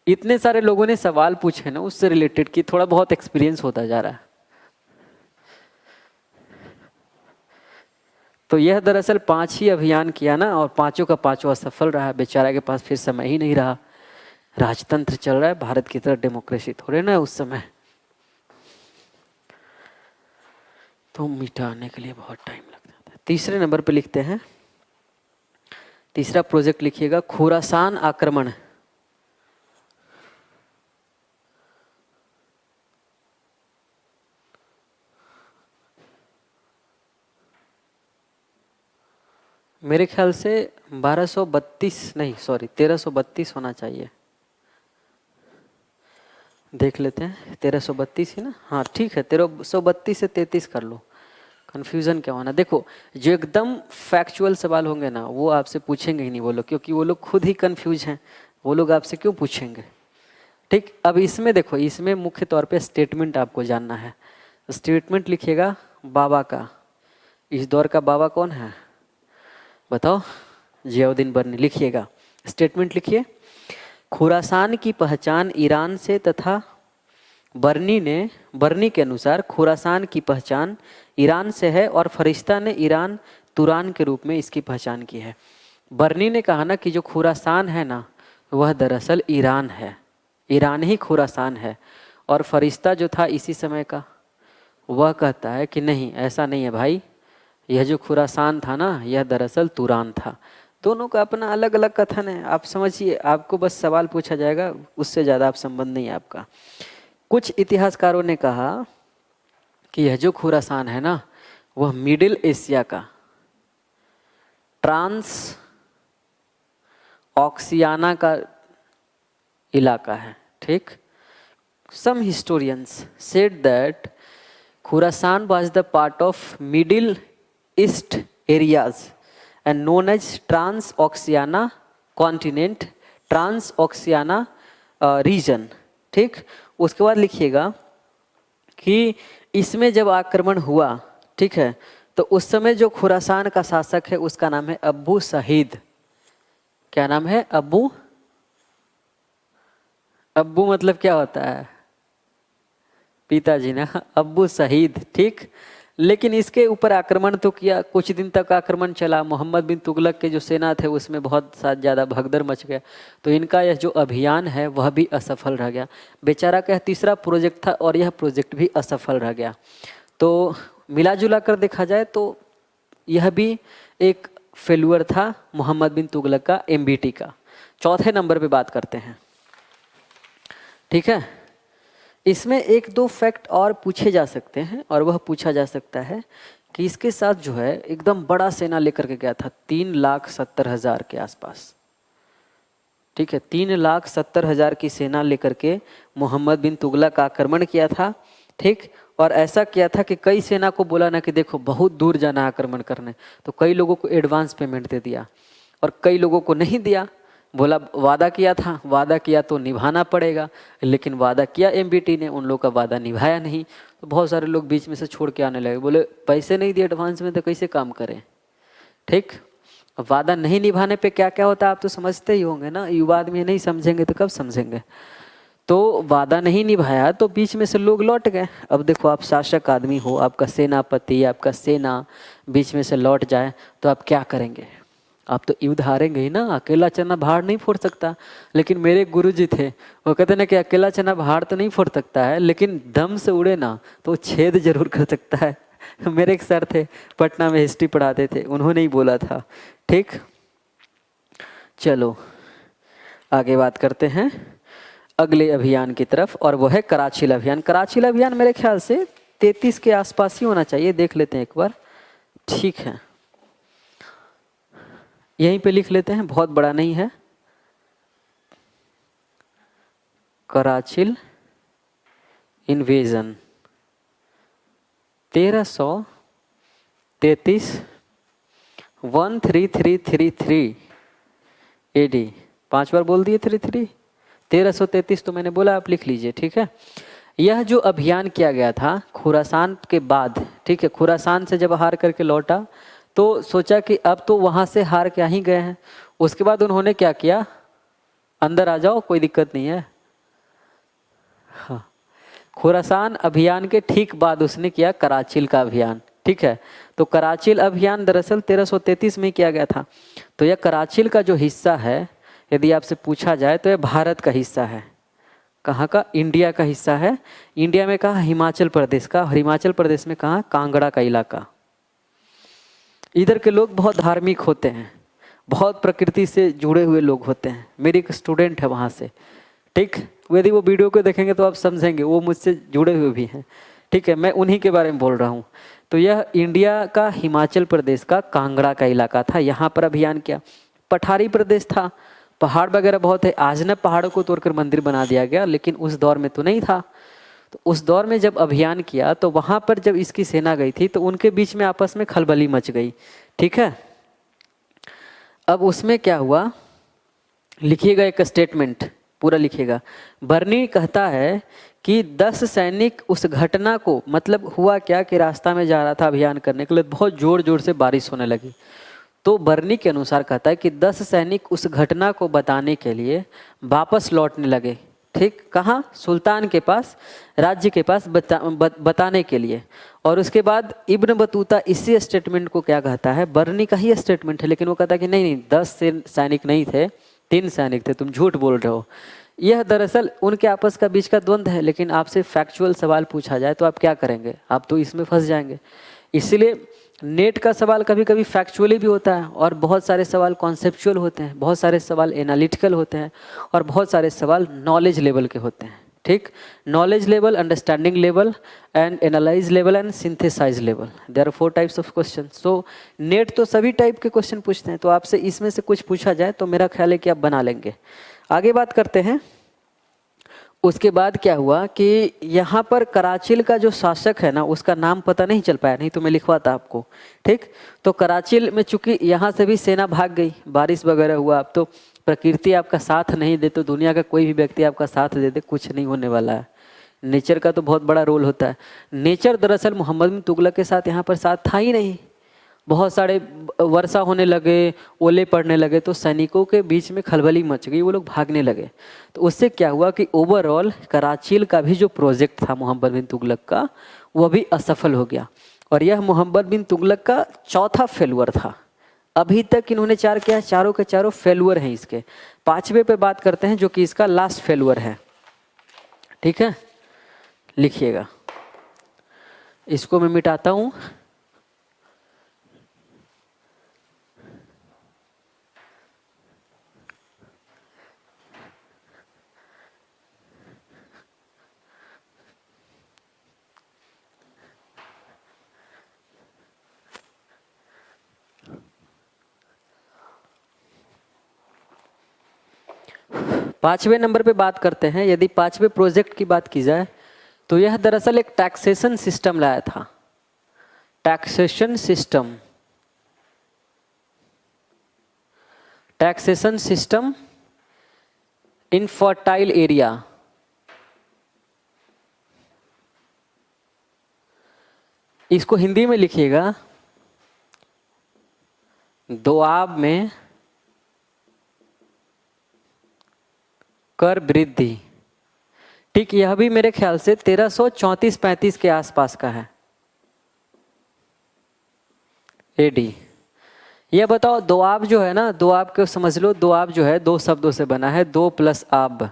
इतने सारे लोगों ने सवाल पूछे ना उससे रिलेटेड कि थोड़ा बहुत एक्सपीरियंस होता जा रहा है। तो यह दरअसल 5 ही अभियान किया ना, और पांचों का पांचों असफल रहा। बेचारा के पास फिर समय ही नहीं रहा, राजतंत्र चल रहा है, भारत की तरह डेमोक्रेसी थोड़े ना उस समय, तो मिटाने के लिए बहुत टाइम लग जाता है। तीसरे नंबर पे लिखते हैं, तीसरा प्रोजेक्ट लिखिएगा, खुरासान आक्रमण। मेरे ख्याल से 1232 नहीं, सॉरी 1332 होना चाहिए, देख लेते हैं। 1332 ही ना, हाँ ठीक है, 1332 से 33 कर लो, कन्फ्यूज़न क्या होना। देखो जो एकदम फैक्चुअल सवाल होंगे ना वो आपसे पूछेंगे ही नहीं वो लोग, क्योंकि वो लोग खुद ही कन्फ्यूज हैं, वो लोग आपसे क्यों पूछेंगे। ठीक, अब इसमें देखो, इसमें मुख्य तौर पे स्टेटमेंट आपको जानना है। स्टेटमेंट लिखिएगा बाबा का। इस दौर का बाबा कौन है बताओ? जियाउद्दीन बर्नी। लिखिएगा, स्टेटमेंट लिखिए। खुरासान की पहचान ईरान से तथा बर्नी के अनुसार खुरासान की पहचान ईरान से है और फरिश्ता ने ईरान तुरान के रूप में इसकी पहचान की है। बर्नी ने कहा ना कि जो खुरासान है ना वह दरअसल ईरान है, ईरान ही खुरासान है, और फरिश्ता जो था इसी समय का वह कहता है कि नहीं ऐसा नहीं है भाई, यह जो खुरासान था ना यह दरअसल तुरान था। दोनों का अपना अलग अलग कथन है, आप समझिए, आपको बस सवाल पूछा जाएगा, उससे ज़्यादा आप संबंध नहीं है आपका। कुछ इतिहासकारों ने कहा कि यह जो खुरासान है ना वह मिडिल एशिया का ट्रांस ऑक्सियाना का इलाका है। ठीक, some historians said that Khorasan was the part of Middle East areas and known as Transoxiana continent, Transoxiana region. ठीक, उसके बाद लिखिएगा कि इसमें जब आक्रमण हुआ, ठीक है, तो उस समय जो खुरासान का शासक है उसका नाम है अब्बू सहीद। क्या नाम है? अब्बू। अब्बू मतलब क्या होता है? पिताजी ना, अब्बू सहीद। ठीक, लेकिन इसके ऊपर आक्रमण तो किया, कुछ दिन तक आक्रमण चला। मोहम्मद बिन तुगलक के जो सेना थे उसमें बहुत ज़्यादा भगदड़ मच गया, तो इनका यह जो अभियान है वह भी असफल रह गया। बेचारा का यह तीसरा प्रोजेक्ट था और यह प्रोजेक्ट भी असफल रह गया। तो मिला जुला कर देखा जाए तो यह भी एक फेल्यूर था मोहम्मद बिन तुगलक का, MBT का। चौथे नंबर पे बात करते हैं, ठीक है। इसमें एक दो फैक्ट और पूछे जा सकते हैं, और वह पूछा जा सकता है कि इसके साथ जो है एकदम बड़ा सेना लेकर के गया था 3,70,000 के आसपास, ठीक है। 3,70,000 की सेना लेकर के मोहम्मद बिन तुगलक आक्रमण किया था, ठीक। और ऐसा किया था कि कई सेना को बोला ना कि देखो बहुत दूर जाना आक्रमण करने, तो कई लोगों को एडवांस पेमेंट दे दिया और कई लोगों को नहीं दिया। बोला वादा किया था, वादा किया तो निभाना पड़ेगा, लेकिन वादा किया MBT ने, उन लोगों का वादा निभाया नहीं। तो बहुत सारे लोग बीच में से छोड़ के आने लगे, बोले पैसे नहीं दिए एडवांस में तो कैसे काम करें, ठीक। वादा नहीं निभाने पे क्या क्या होता है आप तो समझते ही होंगे ना, युवा आदमी नहीं समझेंगे तो कब समझेंगे। तो वादा नहीं निभाया तो बीच में से लोग लौट गए। अब देखो आप शासक आदमी हो, आपका सेनापति, आपका सेना बीच में से लौट जाए तो आप क्या करेंगे? आप तो युद्ध हारेंगे ही ना, अकेला चना भाड़ नहीं फोड़ सकता। लेकिन मेरे गुरुजी थे, वो कहते ना कि अकेला चना भाड़ तो नहीं फोड़ सकता है, लेकिन दम से उड़े ना तो छेद जरूर कर सकता है। मेरे एक सर थे, पटना में हिस्ट्री पढ़ाते थे, उन्होंने ही बोला था, ठीक। चलो आगे बात करते हैं अगले अभियान की तरफ, और वो है कराचील अभियान। कराचील अभियान मेरे ख्याल से 33 के आसपास ही होना चाहिए, देख लेते हैं एक बार, ठीक है। यहीं पे लिख लेते हैं, बहुत बड़ा नहीं है। कराचील इन्वेजन 1333 1333 AD, 5 बार बोल दिए 33, 1333 तो मैंने बोला, आप लिख लीजिए, ठीक है। यह जो अभियान किया गया था खुरासान के बाद, ठीक है, खुरासान से जब हार करके लौटा तो सोचा कि अब तो वहाँ से हार के आ ही गए हैं। उसके बाद उन्होंने क्या किया, अंदर आ जाओ कोई दिक्कत नहीं है। हाँ, खुरासान अभियान के ठीक बाद उसने किया कराचील का अभियान, ठीक है। तो कराचील अभियान दरअसल 1333 में किया गया था। तो यह कराचील का जो हिस्सा है, यदि आपसे पूछा जाए तो यह भारत का हिस्सा है। कहाँ का? इंडिया का हिस्सा है। इंडिया में कहाँ? हिमाचल प्रदेश का। और हिमाचल प्रदेश में कहाँ? कांगड़ा का इलाका। इधर के लोग बहुत धार्मिक होते हैं, बहुत प्रकृति से जुड़े हुए लोग होते हैं। मेरी एक स्टूडेंट है वहाँ से, ठीक। यदि वो वीडियो को देखेंगे तो आप समझेंगे, वो मुझसे जुड़े हुए भी हैं, ठीक है। मैं उन्हीं के बारे में बोल रहा हूँ। तो यह इंडिया का हिमाचल प्रदेश का कांगड़ा का इलाका था, यहाँ पर अभियान किया। पठारी प्रदेश था, पहाड़ वगैरह बहुत है। आज न पहाड़ों को तोड़कर मंदिर बना दिया गया, लेकिन उस दौर में तो नहीं था। तो उस दौर में जब अभियान किया तो वहाँ पर जब इसकी सेना गई थी तो उनके बीच में आपस में खलबली मच गई, ठीक है। अब उसमें क्या हुआ, लिखिएगा एक स्टेटमेंट, पूरा लिखिएगा। बर्नी कहता है कि 10 सैनिक उस घटना को, मतलब हुआ क्या कि रास्ता में जा रहा था अभियान करने के लिए, बहुत जोर जोर से बारिश होने लगी। तो बर्नी के अनुसार कहता है कि 10 सैनिक उस घटना को बताने के लिए वापस लौटने लगे, ठीक। कहाँ? सुल्तान के पास, राज्य के पास बताने के लिए। और उसके बाद इब्न बतूता इसी स्टेटमेंट को क्या कहता है, बर्नी का ही स्टेटमेंट है, लेकिन वो कहता है कि नहीं नहीं 10 सैनिक नहीं थे, 3 सैनिक थे, तुम झूठ बोल रहे हो। यह दरअसल उनके आपस का बीच का द्वंद्व है, लेकिन आपसे फैक्चुअल सवाल पूछा जाए तो आप क्या करेंगे? आप तो इसमें फंस जाएंगे। इसलिए नेट का सवाल कभी कभी फैक्चुअली भी होता है, और बहुत सारे सवाल कॉन्सेप्चुअल होते हैं, बहुत सारे सवाल एनालिटिकल होते हैं, और बहुत सारे सवाल नॉलेज लेवल के होते हैं, ठीक। Knowledge level, understanding level, and analyse level, and synthesise level, there are 4 types of question. So NET तो सभी टाइप के क्वेश्चन पूछते हैं, तो आपसे इसमें से कुछ पूछा जाए तो मेरा ख्याल है कि आप बना लेंगे। आगे बात करते हैं। उसके बाद क्या हुआ कि यहाँ पर कराचील का जो शासक है ना, उसका नाम पता नहीं चल पाया, नहीं तो मैं लिखवाता आपको, ठीक। तो कराचील में चूंकि यहाँ से भी सेना भाग गई, बारिश वगैरह हुआ, अब तो प्रकृति आपका साथ नहीं दे तो दुनिया का कोई भी व्यक्ति आपका साथ दे दे, कुछ नहीं होने वाला है। नेचर का तो बहुत बड़ा रोल होता है। नेचर दरअसल मोहम्मद बिन तुगलक के साथ यहाँ पर साथ था ही नहीं। बहुत सारे वर्षा होने लगे, ओले पड़ने लगे, तो सैनिकों के बीच में खलबली मच गई, वो लोग भागने लगे। तो उससे क्या हुआ कि ओवरऑल कराचील का भी जो प्रोजेक्ट था मोहम्मद बिन तुगलक का, वह भी असफल हो गया। और यह मोहम्मद बिन तुगलक का चौथा फेलुअर था। अभी तक इन्होंने 4 किया है, चारों के चारों फेलुअर हैं इसके। 5वें पे बात करते हैं जो कि इसका लास्ट फेलुअर है। ठीक है, लिखिएगा, इसको मैं मिटाता हूं। पांचवें नंबर पे बात करते हैं। यदि 5वें प्रोजेक्ट की बात की जाए तो यह दरअसल एक टैक्सेशन सिस्टम लाया था। Taxation system, taxation system in fertile area. इसको हिंदी में लिखिएगा, दोआब में कर वृद्धि। ठीक, यह भी मेरे ख्याल से 1334-35 के आसपास का है एडी। यह बताओ, दोआब जो है ना, दोआब को समझ लो, दोआब जो है 2 शब्दों से बना है, 2 + आब।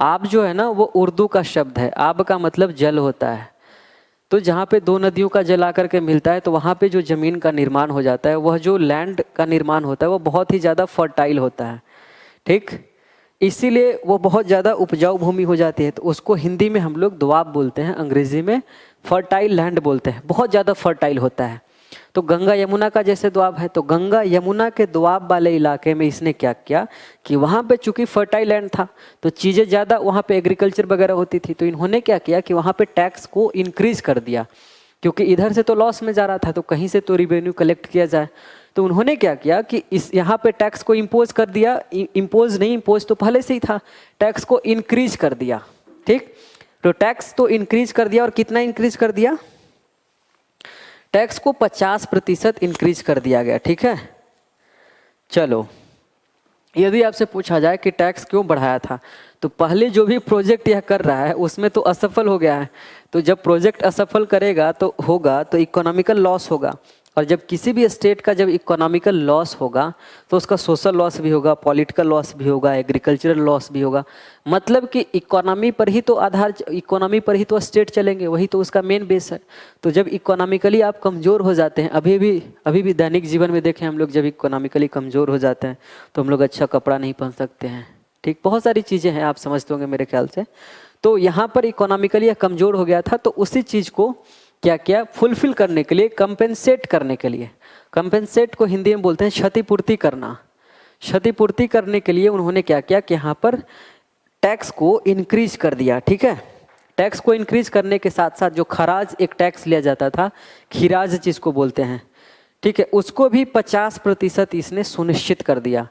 आब जो है ना वो उर्दू का शब्द है, आब का मतलब जल होता है। तो जहाँ पे 2 नदियों का जल आकर के मिलता है तो वहाँ पे जो ज़मीन का निर्माण हो जाता है, वह जो लैंड का निर्माण होता है वो बहुत ही ज़्यादा फर्टाइल होता है। ठीक, इसीलिए वो बहुत ज़्यादा उपजाऊ भूमि हो जाती है। तो उसको हिंदी में हम लोग दोआब बोलते हैं, अंग्रेजी में फर्टाइल लैंड बोलते हैं, बहुत ज़्यादा फर्टाइल होता है। तो गंगा यमुना का जैसे दोआब है, तो गंगा यमुना के दोआब वाले इलाके में इसने क्या किया कि वहाँ पे चूंकि फर्टाइल लैंड था तो चीज़ें ज़्यादा वहाँ पे एग्रीकल्चर वगैरह होती थी, तो इन्होंने क्या किया कि वहाँ पे टैक्स को इंक्रीज कर दिया, क्योंकि इधर से तो लॉस में जा रहा था तो कहीं से तो रिवेन्यू कलेक्ट किया जाए। तो उन्होंने क्या किया कि इस यहाँ पे टैक्स को इम्पोज कर दिया। इम्पोज नहीं, इम्पोज तो पहले से ही था, टैक्स को इंक्रीज कर दिया। ठीक, तो टैक्स तो इंक्रीज कर दिया, और कितना इंक्रीज कर दिया? टैक्स को 50% इंक्रीज कर दिया गया। ठीक है, चलो, यदि आपसे पूछा जाए कि टैक्स क्यों बढ़ाया था, तो पहले जो भी प्रोजेक्ट यह कर रहा है उसमें तो असफल हो गया है। तो जब प्रोजेक्ट असफल करेगा तो होगा तो इकोनॉमिकल लॉस होगा, और जब किसी भी स्टेट का जब इकोनॉमिकल लॉस होगा तो उसका सोशल लॉस भी होगा, पॉलिटिकल लॉस भी होगा, एग्रीकल्चरल लॉस भी होगा। मतलब कि इकोनॉमी पर ही तो आधार, इकोनॉमी पर ही तो स्टेट चलेंगे, वही तो उसका मेन बेस है। तो जब इकोनॉमिकली आप कमज़ोर हो जाते हैं, अभी भी दैनिक जीवन में देखें हम लोग, जब इकोनॉमिकली कमज़ोर हो जाते हैं तो हम लोग अच्छा कपड़ा नहीं पहन सकते हैं। ठीक, बहुत सारी चीज़ें हैं, आप समझते होंगे मेरे ख्याल से। तो यहाँ पर इकोनॉमिकली यह कमज़ोर हो गया था, तो उसी चीज़ को क्या किया, फुलफिल करने के लिए, कंपेंसेट करने के लिए, कंपेंसेट को हिंदी में बोलते हैं क्षतिपूर्ति करना। क्षतिपूर्ति करने के लिए उन्होंने क्या किया कि यहाँ पर टैक्स को इंक्रीज कर दिया। ठीक है, टैक्स को इंक्रीज करने के साथ साथ जो खराज एक टैक्स लिया जाता था, खिराज जिसको बोलते हैं, ठीक है, उसको भी 50% इसने सुनिश्चित कर दिया।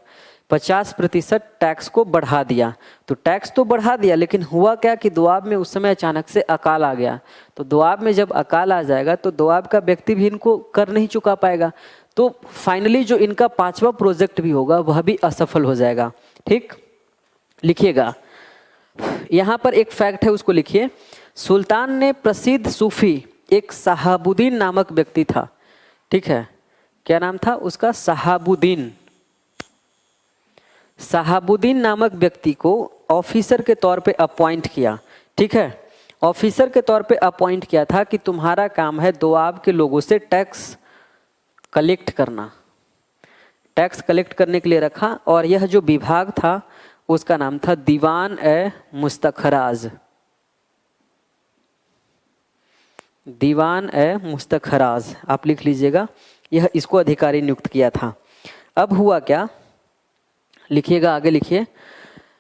50% टैक्स को बढ़ा दिया। तो टैक्स तो बढ़ा दिया, लेकिन हुआ क्या कि दोआब में उस समय अचानक से अकाल आ गया। तो दोआब में जब अकाल आ जाएगा तो दोआब का व्यक्ति भी इनको कर नहीं चुका पाएगा। तो फाइनली जो इनका 5वां प्रोजेक्ट भी होगा वह भी असफल हो जाएगा। ठीक, लिखिएगा, यहाँ पर एक फैक्ट है उसको लिखिए। सुल्तान ने प्रसिद्ध सूफी एक सहाबुद्दीन नामक व्यक्ति था। ठीक है, क्या नाम था उसका? सहाबुद्दीन। सहाबुद्दीन नामक व्यक्ति को ऑफिसर के तौर पे अपॉइंट किया। ठीक है, ऑफिसर के तौर पे अपॉइंट किया था कि तुम्हारा काम है दोआब के लोगों से टैक्स कलेक्ट करना। टैक्स कलेक्ट करने के लिए रखा, और यह जो विभाग था उसका नाम था दीवान ए मुस्तखराज। दीवान ए मुस्तखराज आप लिख लीजिएगा, यह इसको अधिकारी नियुक्त किया था। अब हुआ क्या, लिखिएगा, आगे लिखिए।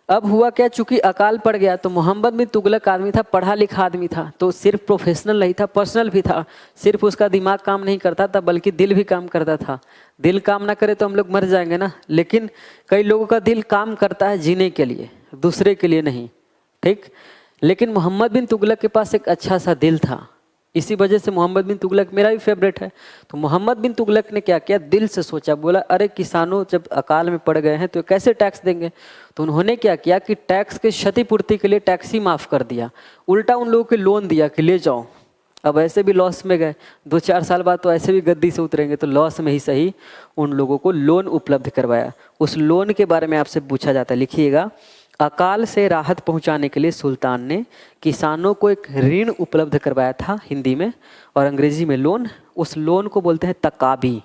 अब हुआ क्या, चूंकि अकाल पड़ गया तो मोहम्मद बिन तुगलक आदमी था, पढ़ा लिखा आदमी था, तो सिर्फ प्रोफेशनल नहीं था, पर्सनल भी था। सिर्फ उसका दिमाग काम नहीं करता था बल्कि दिल भी काम करता था। दिल काम ना करे तो हम लोग मर जाएंगे ना, लेकिन कई लोगों का दिल काम करता है जीने के लिए, दूसरे के लिए नहीं। ठीक, लेकिन मोहम्मद बिन तुगलक के पास एक अच्छा सा दिल था, इसी वजह से मोहम्मद बिन तुगलक मेरा भी फेवरेट है। तो मोहम्मद बिन तुगलक ने क्या किया, दिल से सोचा, बोला अरे किसानों जब अकाल में पड़ गए हैं तो कैसे टैक्स देंगे। तो उन्होंने क्या किया कि टैक्स के क्षतिपूर्ति के लिए टैक्स ही माफ़ कर दिया, उल्टा उन लोगों को लोन दिया कि ले जाओ, अब ऐसे भी लॉस में गए, 2-4 साल बाद तो ऐसे भी गद्दी से उतरेंगे, तो लॉस में ही सही उन लोगों को लोन उपलब्ध करवाया। उस लोन के बारे में आपसे पूछा जाता है, लिखिएगा। अकाल से राहत पहुंचाने के लिए सुल्तान ने किसानों को एक ऋण उपलब्ध करवाया था, हिंदी में और अंग्रेजी में लोन। उस लोन को बोलते हैं तकाबी।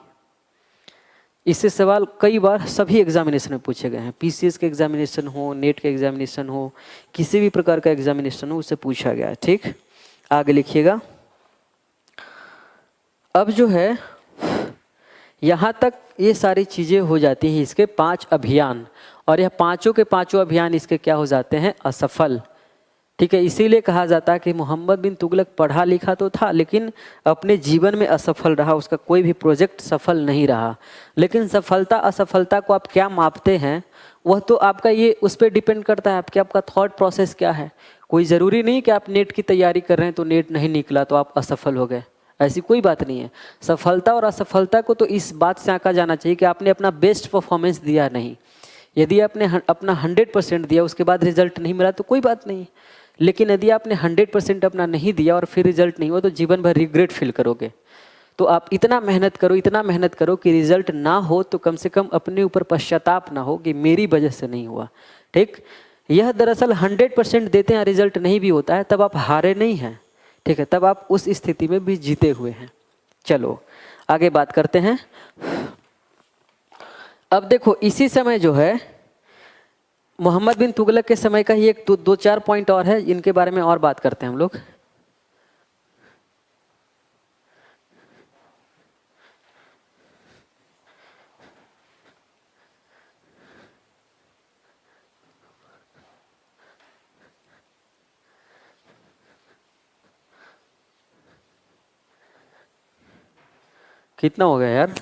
इससे सवाल कई बार सभी एग्जामिनेशन में पूछे गए हैं, पीसीएस के एग्जामिनेशन हो, नेट के एग्जामिनेशन हो, किसी भी प्रकार का एग्जामिनेशन हो, उससे पूछा गया है। ठीक, आगे लिखिएगा। अब जो है यहाँ तक ये सारी चीज़ें हो जाती हैं, इसके 5 अभियान, और यह पांचों के पांचों अभियान इसके क्या हो जाते हैं, असफल। ठीक है, इसीलिए कहा जाता है कि मोहम्मद बिन तुगलक पढ़ा लिखा तो था लेकिन अपने जीवन में असफल रहा, उसका कोई भी प्रोजेक्ट सफल नहीं रहा। लेकिन सफलता असफलता को आप क्या मापते हैं, वह तो आपका ये उस पर डिपेंड करता है आपके, आपका थॉट प्रोसेस क्या है। कोई ज़रूरी नहीं कि आप नेट की तैयारी कर रहे हैं तो नेट नहीं निकला तो आप असफल हो गए, ऐसी कोई बात नहीं है। सफलता और असफलता को तो इस बात से आंका जाना चाहिए कि आपने अपना बेस्ट परफॉर्मेंस दिया नहीं। यदि आपने अपना 100% दिया, उसके बाद रिजल्ट नहीं मिला तो कोई बात नहीं, लेकिन यदि आपने 100% अपना नहीं दिया और फिर रिजल्ट नहीं हुआ तो जीवन भर रिग्रेट फील करोगे। तो आप इतना मेहनत करो, इतना मेहनत करो कि रिजल्ट ना हो तो कम से कम अपने ऊपर पश्चाताप ना हो कि मेरी वजह से नहीं हुआ। ठीक, यह दरअसल 100% देते हैं, रिजल्ट नहीं भी होता है, तब आप हारे नहीं हैं। ठीक है, तब आप उस स्थिति में भी जीते हुए हैं। चलो आगे बात करते हैं। अब देखो इसी समय जो है मोहम्मद बिन तुगलक के समय का ही एक 2-4 पॉइंट और है, इनके बारे में और बात करते हैं हम लोग। कितना हो गया यार?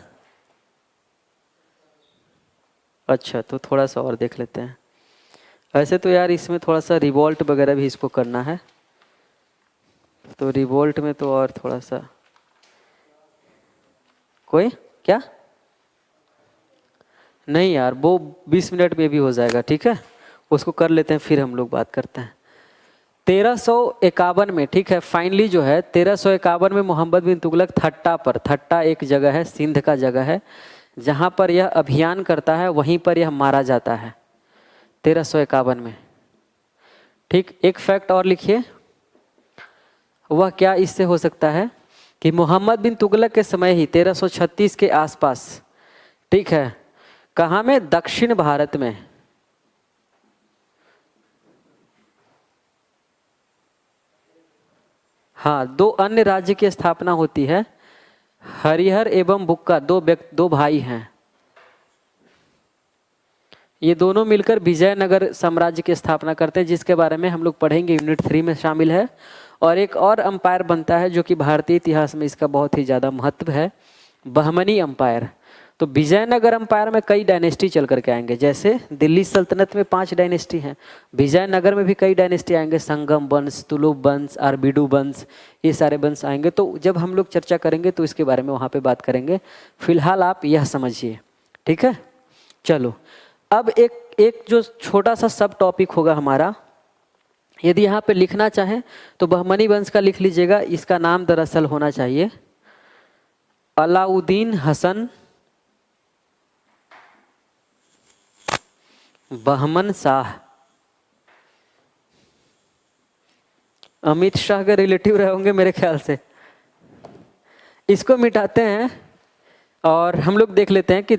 अच्छा, तो थोड़ा सा और देख लेते हैं। ऐसे तो यार इसमें थोड़ा सा रिवोल्ट वगैरह भी इसको करना है, तो रिवोल्ट में तो और थोड़ा सा कोई क्या नहीं यार, वो 20 मिनट में भी हो जाएगा। ठीक है, उसको कर लेते हैं, फिर हम लोग बात करते हैं। 1351 में, ठीक है, फाइनली जो है 1351 में मोहम्मद बिन तुगलक थट्टा पर, थट्टा एक जगह है, सिंध का जगह है, जहाँ पर यह अभियान करता है वहीं पर यह मारा जाता है 1351 में। ठीक, एक फैक्ट और लिखिए, वह क्या इससे हो सकता है कि मोहम्मद बिन तुगलक के समय ही 1336 के आसपास, ठीक है, कहाँ में, दक्षिण भारत में, हाँ, 2 अन्य राज्य की स्थापना होती है। हरिहर एवं बुक्का, दो भाई हैं, ये दोनों मिलकर विजयनगर साम्राज्य की स्थापना करते हैं, जिसके बारे में हम लोग पढ़ेंगे, यूनिट 3 में शामिल है। और एक और अंपायर बनता है जो कि भारतीय इतिहास में इसका बहुत ही ज़्यादा महत्व है, बहमनी अंपायर। तो विजयनगर अंपायर में कई डायनेस्टी चल करके आएंगे, जैसे दिल्ली सल्तनत में 5 डायनेस्टी हैं, विजयनगर में भी कई डायनेस्टी आएंगे, संगम वंश, तुलुप वंश, अरबिडू वंश, ये सारे वंश आएंगे। तो जब हम लोग चर्चा करेंगे तो इसके बारे में वहाँ पे बात करेंगे, फिलहाल आप यह समझिए। ठीक है, चलो अब एक जो छोटा सा सब टॉपिक होगा हमारा, यदि यहाँ पे लिखना चाहें तो बहमनी वंश का लिख लीजिएगा। इसका नाम दरअसल होना चाहिए अलाउद्दीन हसन बहमन शाह। अमित शाह के रिलेटिव रहे होंगे मेरे ख्याल से। इसको मिटाते हैं और हम लोग देख लेते हैं कि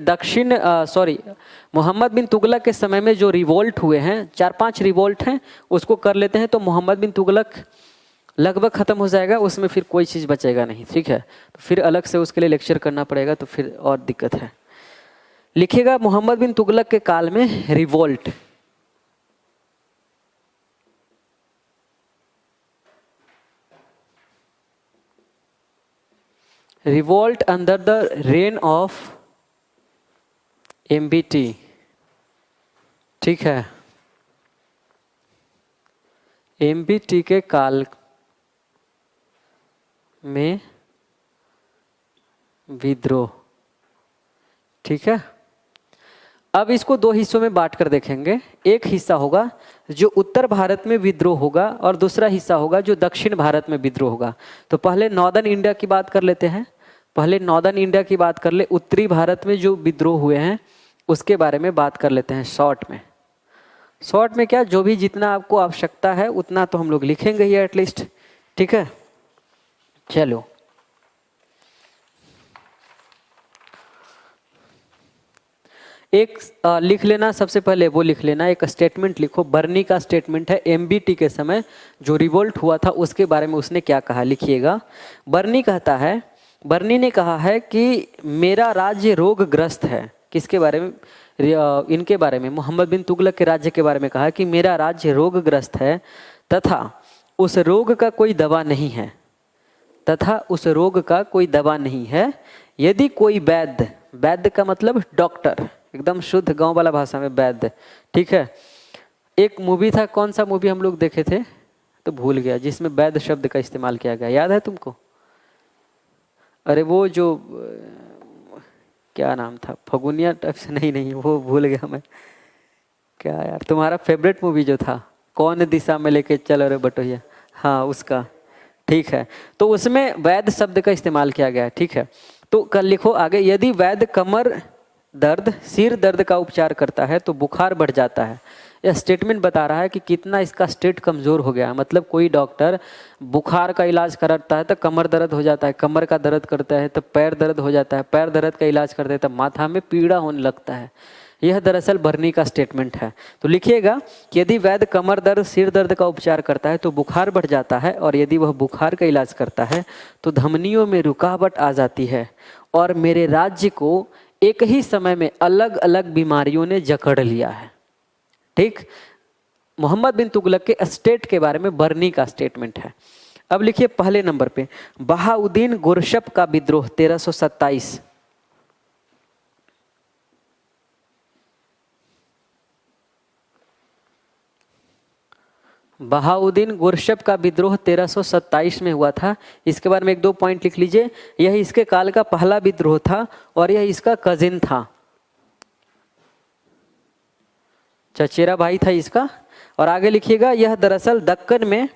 मोहम्मद बिन तुगलक के समय में जो रिवोल्ट हुए हैं, 4-5 रिवोल्ट हैं, उसको कर लेते हैं तो मोहम्मद बिन तुगलक लगभग ख़त्म हो जाएगा, उसमें फिर कोई चीज़ बचेगा नहीं। ठीक है, तो फिर अलग से उसके लिए लेक्चर करना पड़ेगा, तो फिर और दिक्कत है। लिखिएगा मोहम्मद बिन तुगलक के काल में revolt, revolt under the rain of MBT। ठीक है, MBT के काल में विद्रोह। ठीक है, अब इसको दो हिस्सों में बांट कर देखेंगे। एक हिस्सा होगा जो उत्तर भारत में विद्रोह होगा और दूसरा हिस्सा होगा जो दक्षिण भारत में विद्रोह होगा। तो पहले नॉर्दर्न इंडिया की बात कर लेते हैं, पहले नॉर्दर्न इंडिया की बात कर ले। उत्तरी भारत में जो विद्रोह हुए हैं उसके बारे में बात कर लेते हैं शॉर्ट में। शॉर्ट में क्या, जो भी जितना आपको आवश्यकता है उतना तो हम लोग लिखेंगे ही एटलीस्ट, ठीक है। चलो एक लिख लेना, सबसे पहले वो लिख लेना, एक स्टेटमेंट लिखो। बर्नी का स्टेटमेंट है एमबीटी के समय जो रिवोल्ट हुआ था उसके बारे में उसने क्या कहा, लिखिएगा। बर्नी कहता है, बर्नी ने कहा है कि मेरा राज्य रोगग्रस्त है। किसके बारे में, इनके बारे में, मोहम्मद बिन तुगलक के राज्य के बारे में कहा कि मेरा राज्य रोगग्रस्त है तथा उस रोग का कोई दवा नहीं है, तथा उस रोग का कोई दवा नहीं है। यदि कोई वैद्य, वैद्य का मतलब डॉक्टर, एकदम शुद्ध गांव वाला भाषा में वैद्य, ठीक है। एक मूवी था, कौन सा मूवी हम लोग देखे थे तो भूल गया, जिसमें वैद्य शब्द का इस्तेमाल किया गया, याद है तुमको? अरे वो जो क्या नाम था, फगुनिया टाइप से, नहीं वो भूल गया मैं, क्या यार तुम्हारा फेवरेट मूवी जो था, कौन दिशा में लेके चलो रे बटोहिया, हाँ उसका, ठीक है। तो उसमें वैद्य शब्द का इस्तेमाल किया गया है, ठीक है। तो कल लिखो आगे, यदि वैद्य कमर दर्द, सिर दर्द का उपचार करता है तो बुखार बढ़ जाता है। यह स्टेटमेंट बता रहा है कि कितना इसका स्टेट कमज़ोर हो गया है। मतलब कोई डॉक्टर बुखार का इलाज करता है तो कमर दर्द हो जाता है, कमर का दर्द करता है तो पैर दर्द हो जाता है, पैर दर्द का इलाज करते हैं तो माथा में पीड़ा होने लगता है। यह दरअसल बर्नी का स्टेटमेंट है। तो लिखिएगा कि यदि वैद्य कमर दर्द, सिर दर्द का उपचार करता है तो बुखार बढ़ जाता है, और यदि वह बुखार का इलाज करता है तो धमनियों में रुकावट आ जाती है, और मेरे राज्य को एक ही समय में अलग अलग बीमारियों ने जकड़ लिया है। ठीक, मोहम्मद बिन तुगलक के स्टेट के बारे में बर्नी का स्टेटमेंट है। अब लिखिए पहले नंबर पे, बहाउद्दीन गुरशप का विद्रोह 1327। बहाउद्दीन गुरशप का विद्रोह 1327 में हुआ था। इसके बारे में एक दो पॉइंट लिख लीजिए। यह इसके काल का पहला विद्रोह था और यह इसका कजिन था, चचेरा भाई था इसका। और आगे लिखिएगा, यह दरअसल दक्कन में,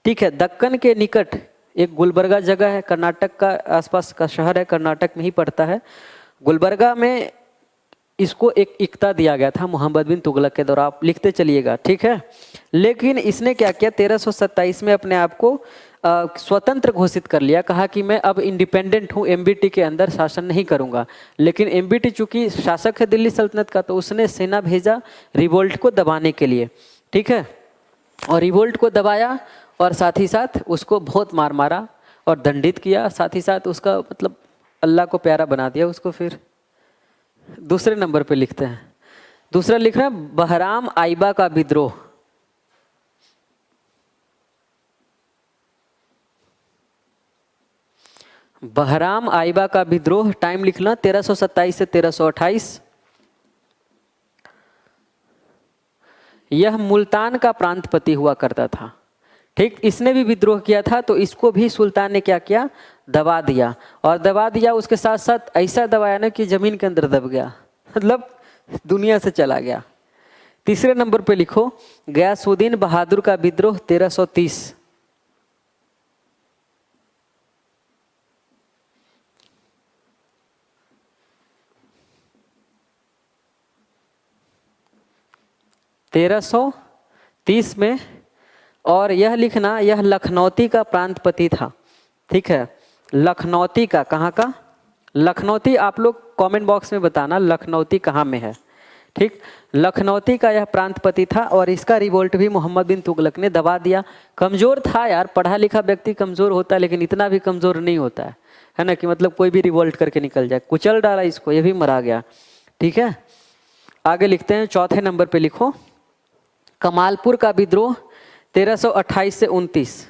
ठीक है, दक्कन के निकट एक गुलबर्गा जगह है, कर्नाटक का आसपास का शहर है, कर्नाटक में ही पड़ता है। गुलबर्गा में इसको एक इक्ता दिया गया था मोहम्मद बिन तुगलक के द्वारा, आप लिखते चलिएगा, ठीक है। लेकिन इसने क्या किया, 1327 में अपने आप को स्वतंत्र घोषित कर लिया, कहा कि मैं अब इंडिपेंडेंट हूँ, एमबीटी के अंदर शासन नहीं करूँगा। लेकिन एमबीटी चूंकि शासक है दिल्ली सल्तनत का, तो उसने सेना भेजा रिवोल्ट को दबाने के लिए, ठीक है। और रिवोल्ट को दबाया और साथ ही साथ उसको बहुत मार मारा और दंडित किया, साथ ही साथ उसका मतलब अल्लाह को प्यारा बना दिया उसको। फिर दूसरे नंबर पे लिखते हैं, दूसरा लिख रहे हैं बहराम आइबा का विद्रोह। बहराम आइबा का विद्रोह, टाइम लिखना 1327 से 1328। यह मुल्तान का प्रांतपति हुआ करता था, ठीक। इसने भी विद्रोह किया था, तो इसको भी सुल्तान ने क्या किया, दबा दिया। और दबा दिया उसके साथ साथ ऐसा दबाया ना कि जमीन के अंदर दब गया, मतलब दुनिया से चला गया। तीसरे नंबर पे लिखो गयासुद्दीन बहादुर का विद्रोह 1330। में, और यह लिखना, यह लखनौती का प्रांतपति था, ठीक है। लखनौती का, कहाँ का, लखनौती, आप लोग कमेंट बॉक्स में बताना लखनौती कहाँ में है, ठीक। लखनौती का यह प्रांतपति था और इसका रिवोल्ट भी मोहम्मद बिन तुगलक ने दबा दिया। कमज़ोर था यार, पढ़ा लिखा व्यक्ति कमज़ोर होता है, लेकिन इतना भी कमज़ोर नहीं होता है ना, कि मतलब कोई भी रिवोल्ट करके निकल जाए। कुचल डाला इसको, यह भी मरा गया, ठीक है। आगे लिखते हैं, चौथे नंबर पे लिखो कमालपुर का विद्रोह 1328 से 29।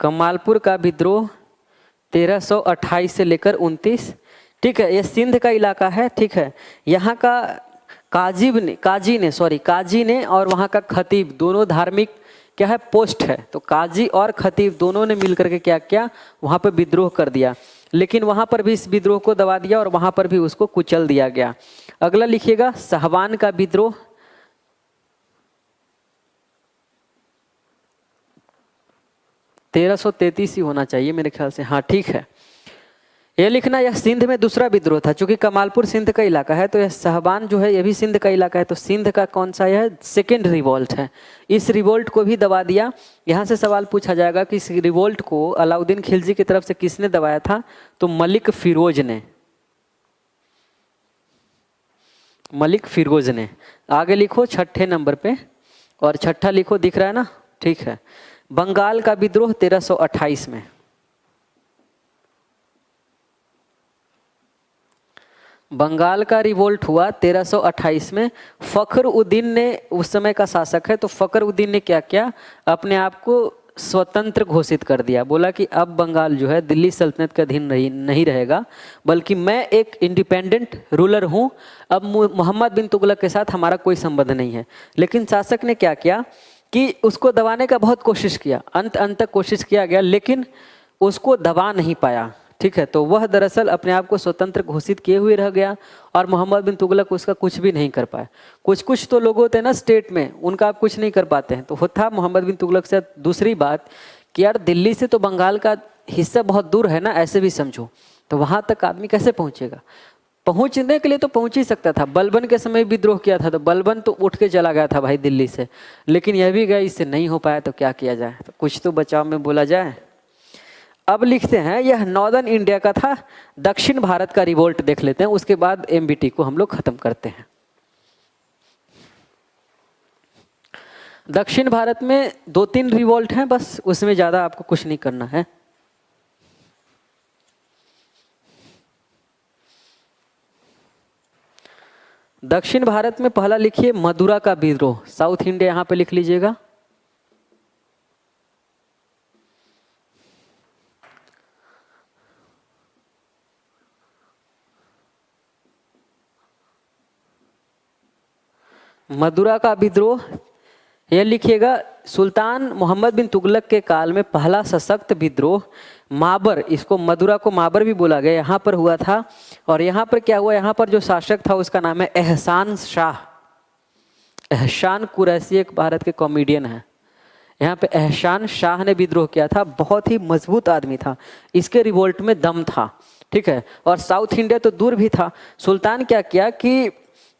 कमालपुर का विद्रोह 1328 से लेकर 29, ठीक है। यह सिंध का इलाका है, ठीक है। यहाँ का काजी ने और वहाँ का खतीब दोनों धार्मिक क्या है, पोस्ट है। तो काजी और खतीब दोनों ने मिलकर के क्या किया, वहां पर विद्रोह कर दिया, लेकिन वहां पर भी इस विद्रोह को दबा दिया और वहां पर भी उसको कुचल दिया गया। अगला लिखिएगा शाहबान का विद्रोह। 1333 ही होना चाहिए मेरे ख्याल से, हाँ ठीक है। ये लिखना, यह सिंध में दूसरा विद्रोह था, क्योंकि कमालपुर सिंध का इलाका है, तो यह शाहबान जो है ये भी सिंध का इलाका है, तो सिंध का कौन सा यह सेकेंड रिवोल्ट है। इस रिवोल्ट को भी दबा दिया। यहाँ से सवाल पूछा जाएगा कि इस रिवोल्ट को अलाउद्दीन खिलजी की तरफ से किसने दबाया था, तो मलिक फिरोज ने, मलिक फिरोज ने। आगे लिखो छठे नंबर पे, और छठा लिखो, दिख रहा है ना, ठीक है। बंगाल का विद्रोह 1328 में। बंगाल का रिवोल्ट हुआ 1328 में। फखरुद्दीन ने, उस समय का शासक है, तो फखरुद्दीन ने क्या किया, अपने आप को स्वतंत्र घोषित कर दिया। बोला कि अब बंगाल जो है दिल्ली सल्तनत का अधीन नहीं रहेगा, बल्कि मैं एक इंडिपेंडेंट रूलर हूँ। अब मोहम्मद बिन तुगलक के साथ हमारा कोई संबंध नहीं है। लेकिन शासक ने क्या किया कि उसको दबाने का बहुत कोशिश किया, अंत तक कोशिश किया गया, लेकिन उसको दबा नहीं पाया। ठीक है, तो वह दरअसल अपने आप को स्वतंत्र घोषित किए हुए रह गया और मोहम्मद बिन तुगलक उसका कुछ भी नहीं कर पाए। कुछ तो लोग होते हैं ना स्टेट में, उनका आप कुछ नहीं कर पाते हैं, तो होता मोहम्मद बिन तुगलक से। दूसरी बात कि यार दिल्ली से तो बंगाल का हिस्सा बहुत दूर है ना, ऐसे भी समझो, तो वहाँ तक आदमी कैसे पहुँचेगा। पहुँचने के लिए तो पहुँच ही सकता था। बलबन के समय विद्रोह किया था, तो बलबन तो उठ के चला गया था भाई दिल्ली से, लेकिन यह भी गया, इससे नहीं हो पाया, तो क्या किया जाए, तो कुछ तो बचाव में बोला जाए। अब लिखते हैं, यह नॉर्दर्न इंडिया का था। दक्षिण भारत का रिवोल्ट देख लेते हैं, उसके बाद एमबीटी को हम लोग खत्म करते हैं। दक्षिण भारत में 2-3 रिवोल्ट हैं बस, उसमें ज़्यादा आपको कुछ नहीं करना है। दक्षिण भारत में पहला लिखिए मदुरा का विद्रोह। साउथ इंडिया यहाँ पे लिख लीजिएगा। मदुरा का विद्रोह यह लिखिएगा, सुल्तान मोहम्मद बिन तुगलक के काल में पहला सशक्त विद्रोह माबर, इसको मदुरा को माबर भी बोला गया, यहाँ पर हुआ था। और यहाँ पर क्या हुआ, यहाँ पर जो शासक था उसका नाम है एहसान शाह। एहसान कुरैशी एक भारत के कॉमेडियन है। यहाँ पे एहसान शाह ने विद्रोह किया था, बहुत ही मजबूत आदमी था, इसके रिवोल्ट में दम था। ठीक है, और साउथ इंडिया तो दूर भी था। सुल्तान क्या किया कि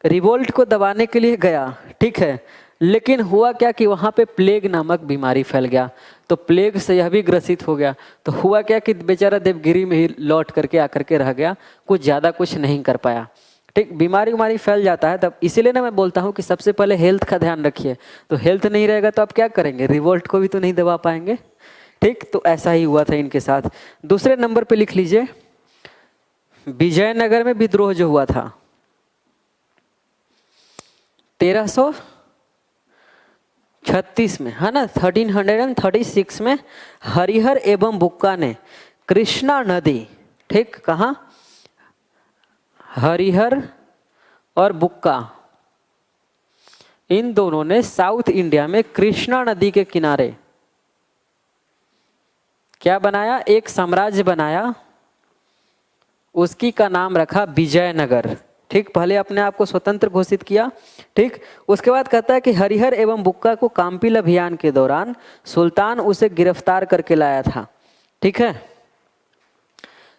रिवोल्ट को दबाने के लिए गया, ठीक है, लेकिन हुआ क्या कि वहाँ पे प्लेग नामक बीमारी फैल गया, तो प्लेग से यह भी ग्रसित हो गया। तो हुआ क्या कि बेचारा देवगिरी में ही लौट करके आकर के रह गया, कुछ ज़्यादा कुछ नहीं कर पाया। ठीक, बीमारी फैल जाता है तब, इसीलिए ना मैं बोलता हूँ कि सबसे पहले हेल्थ का ध्यान रखिए। तो हेल्थ नहीं रहेगा तो आप क्या करेंगे, रिवोल्ट को भी तो नहीं दबा पाएंगे। ठीक, तो ऐसा ही हुआ था इनके साथ। दूसरे नंबर पे लिख लीजिए विजयनगर में विद्रोह जो हुआ था 1336 में, है ना, 1336 में हरिहर एवं बुक्का ने कृष्णा नदी, ठीक, कहाँ, हरिहर और बुक्का, इन दोनों ने साउथ इंडिया में कृष्णा नदी के किनारे क्या बनाया, एक साम्राज्य बनाया, उसकी का नाम रखा विजयनगर। ठीक, पहले अपने आप को स्वतंत्र घोषित किया। ठीक, उसके बाद कहता है कि हरिहर एवं बुक्का को काम्पिल अभियान के दौरान सुल्तान उसे गिरफ्तार करके लाया था। ठीक है,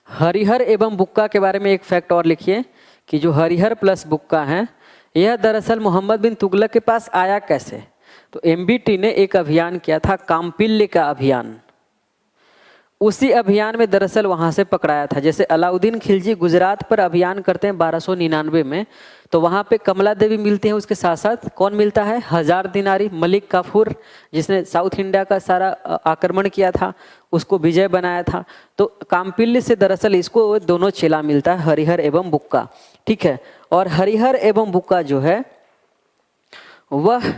हरिहर एवं बुक्का के बारे में एक फैक्ट और लिखिए कि जो हरिहर प्लस बुक्का है, यह दरअसल मोहम्मद बिन तुगलक के पास आया कैसे। तो एमबीटी ने एक अभियान किया था, काम्पिल्य का अभियान। उसी अभियान में दरअसल वहां से पकड़ाया था। जैसे अलाउद्दीन खिलजी गुजरात पर अभियान करते हैं 1299 में, तो वहां पे कमला देवी मिलती हैं, उसके साथ साथ कौन मिलता है, हजार दिनारी मलिक काफूर, जिसने साउथ इंडिया का सारा आक्रमण किया था, उसको विजय बनाया था। तो काम्पिल्य से दरअसल इसको दोनों चेला मिलता है, हरिहर एवं बुक्का। ठीक है, और हरिहर एवं बुक्का जो है वह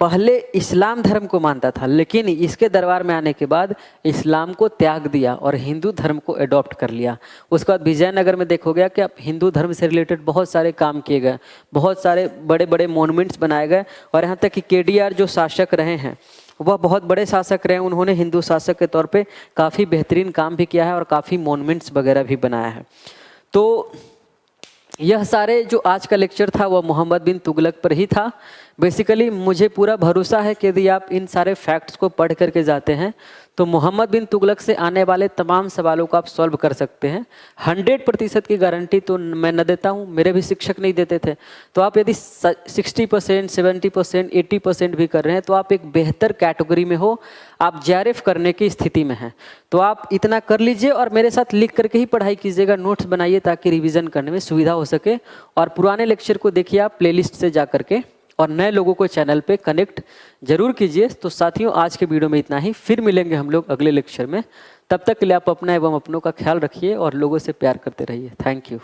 पहले इस्लाम धर्म को मानता था, लेकिन इसके दरबार में आने के बाद इस्लाम को त्याग दिया और हिंदू धर्म को अडॉप्ट कर लिया। उसके बाद विजयनगर में देखोगे कि अब हिंदू धर्म से रिलेटेड बहुत सारे काम किए गए, बहुत सारे बड़े बड़े मॉन्यूमेंट्स बनाए गए, और यहाँ तक कि केडीआर जो शासक रहे हैं वह बहुत बड़े शासक रहे, उन्होंने हिंदू शासक के तौर पे काफ़ी बेहतरीन काम भी किया है और काफ़ी मॉन्यूमेंट्स वगैरह भी बनाया है। तो यह सारे जो आज का लेक्चर था वह मोहम्मद बिन तुगलक पर ही था। बेसिकली मुझे पूरा भरोसा है कि यदि आप इन सारे फैक्ट्स को पढ़ करके जाते हैं तो मोहम्मद बिन तुगलक से आने वाले तमाम सवालों को आप सॉल्व कर सकते हैं। 100% की गारंटी तो मैं न देता हूँ, मेरे भी शिक्षक नहीं देते थे। तो आप यदि 60%, 70%, 80% भी कर रहे हैं तो आप एक बेहतर कैटेगरी में हो, आप JRF करने की स्थिति में हैं। तो आप इतना कर लीजिए और मेरे साथ लिख करके ही पढ़ाई कीजिएगा, नोट्स बनाइए ताकि रिवीजन करने में सुविधा हो सके। और पुराने लेक्चर को देखिए आप प्लेलिस्ट से जा करके, और नए लोगों को चैनल पे कनेक्ट जरूर कीजिए। तो साथियों, आज के वीडियो में इतना ही, फिर मिलेंगे हम लोग अगले लेक्चर में। तब तक के लिए आप अपना एवं अपनों का ख्याल रखिए और लोगों से प्यार करते रहिए। Thank you.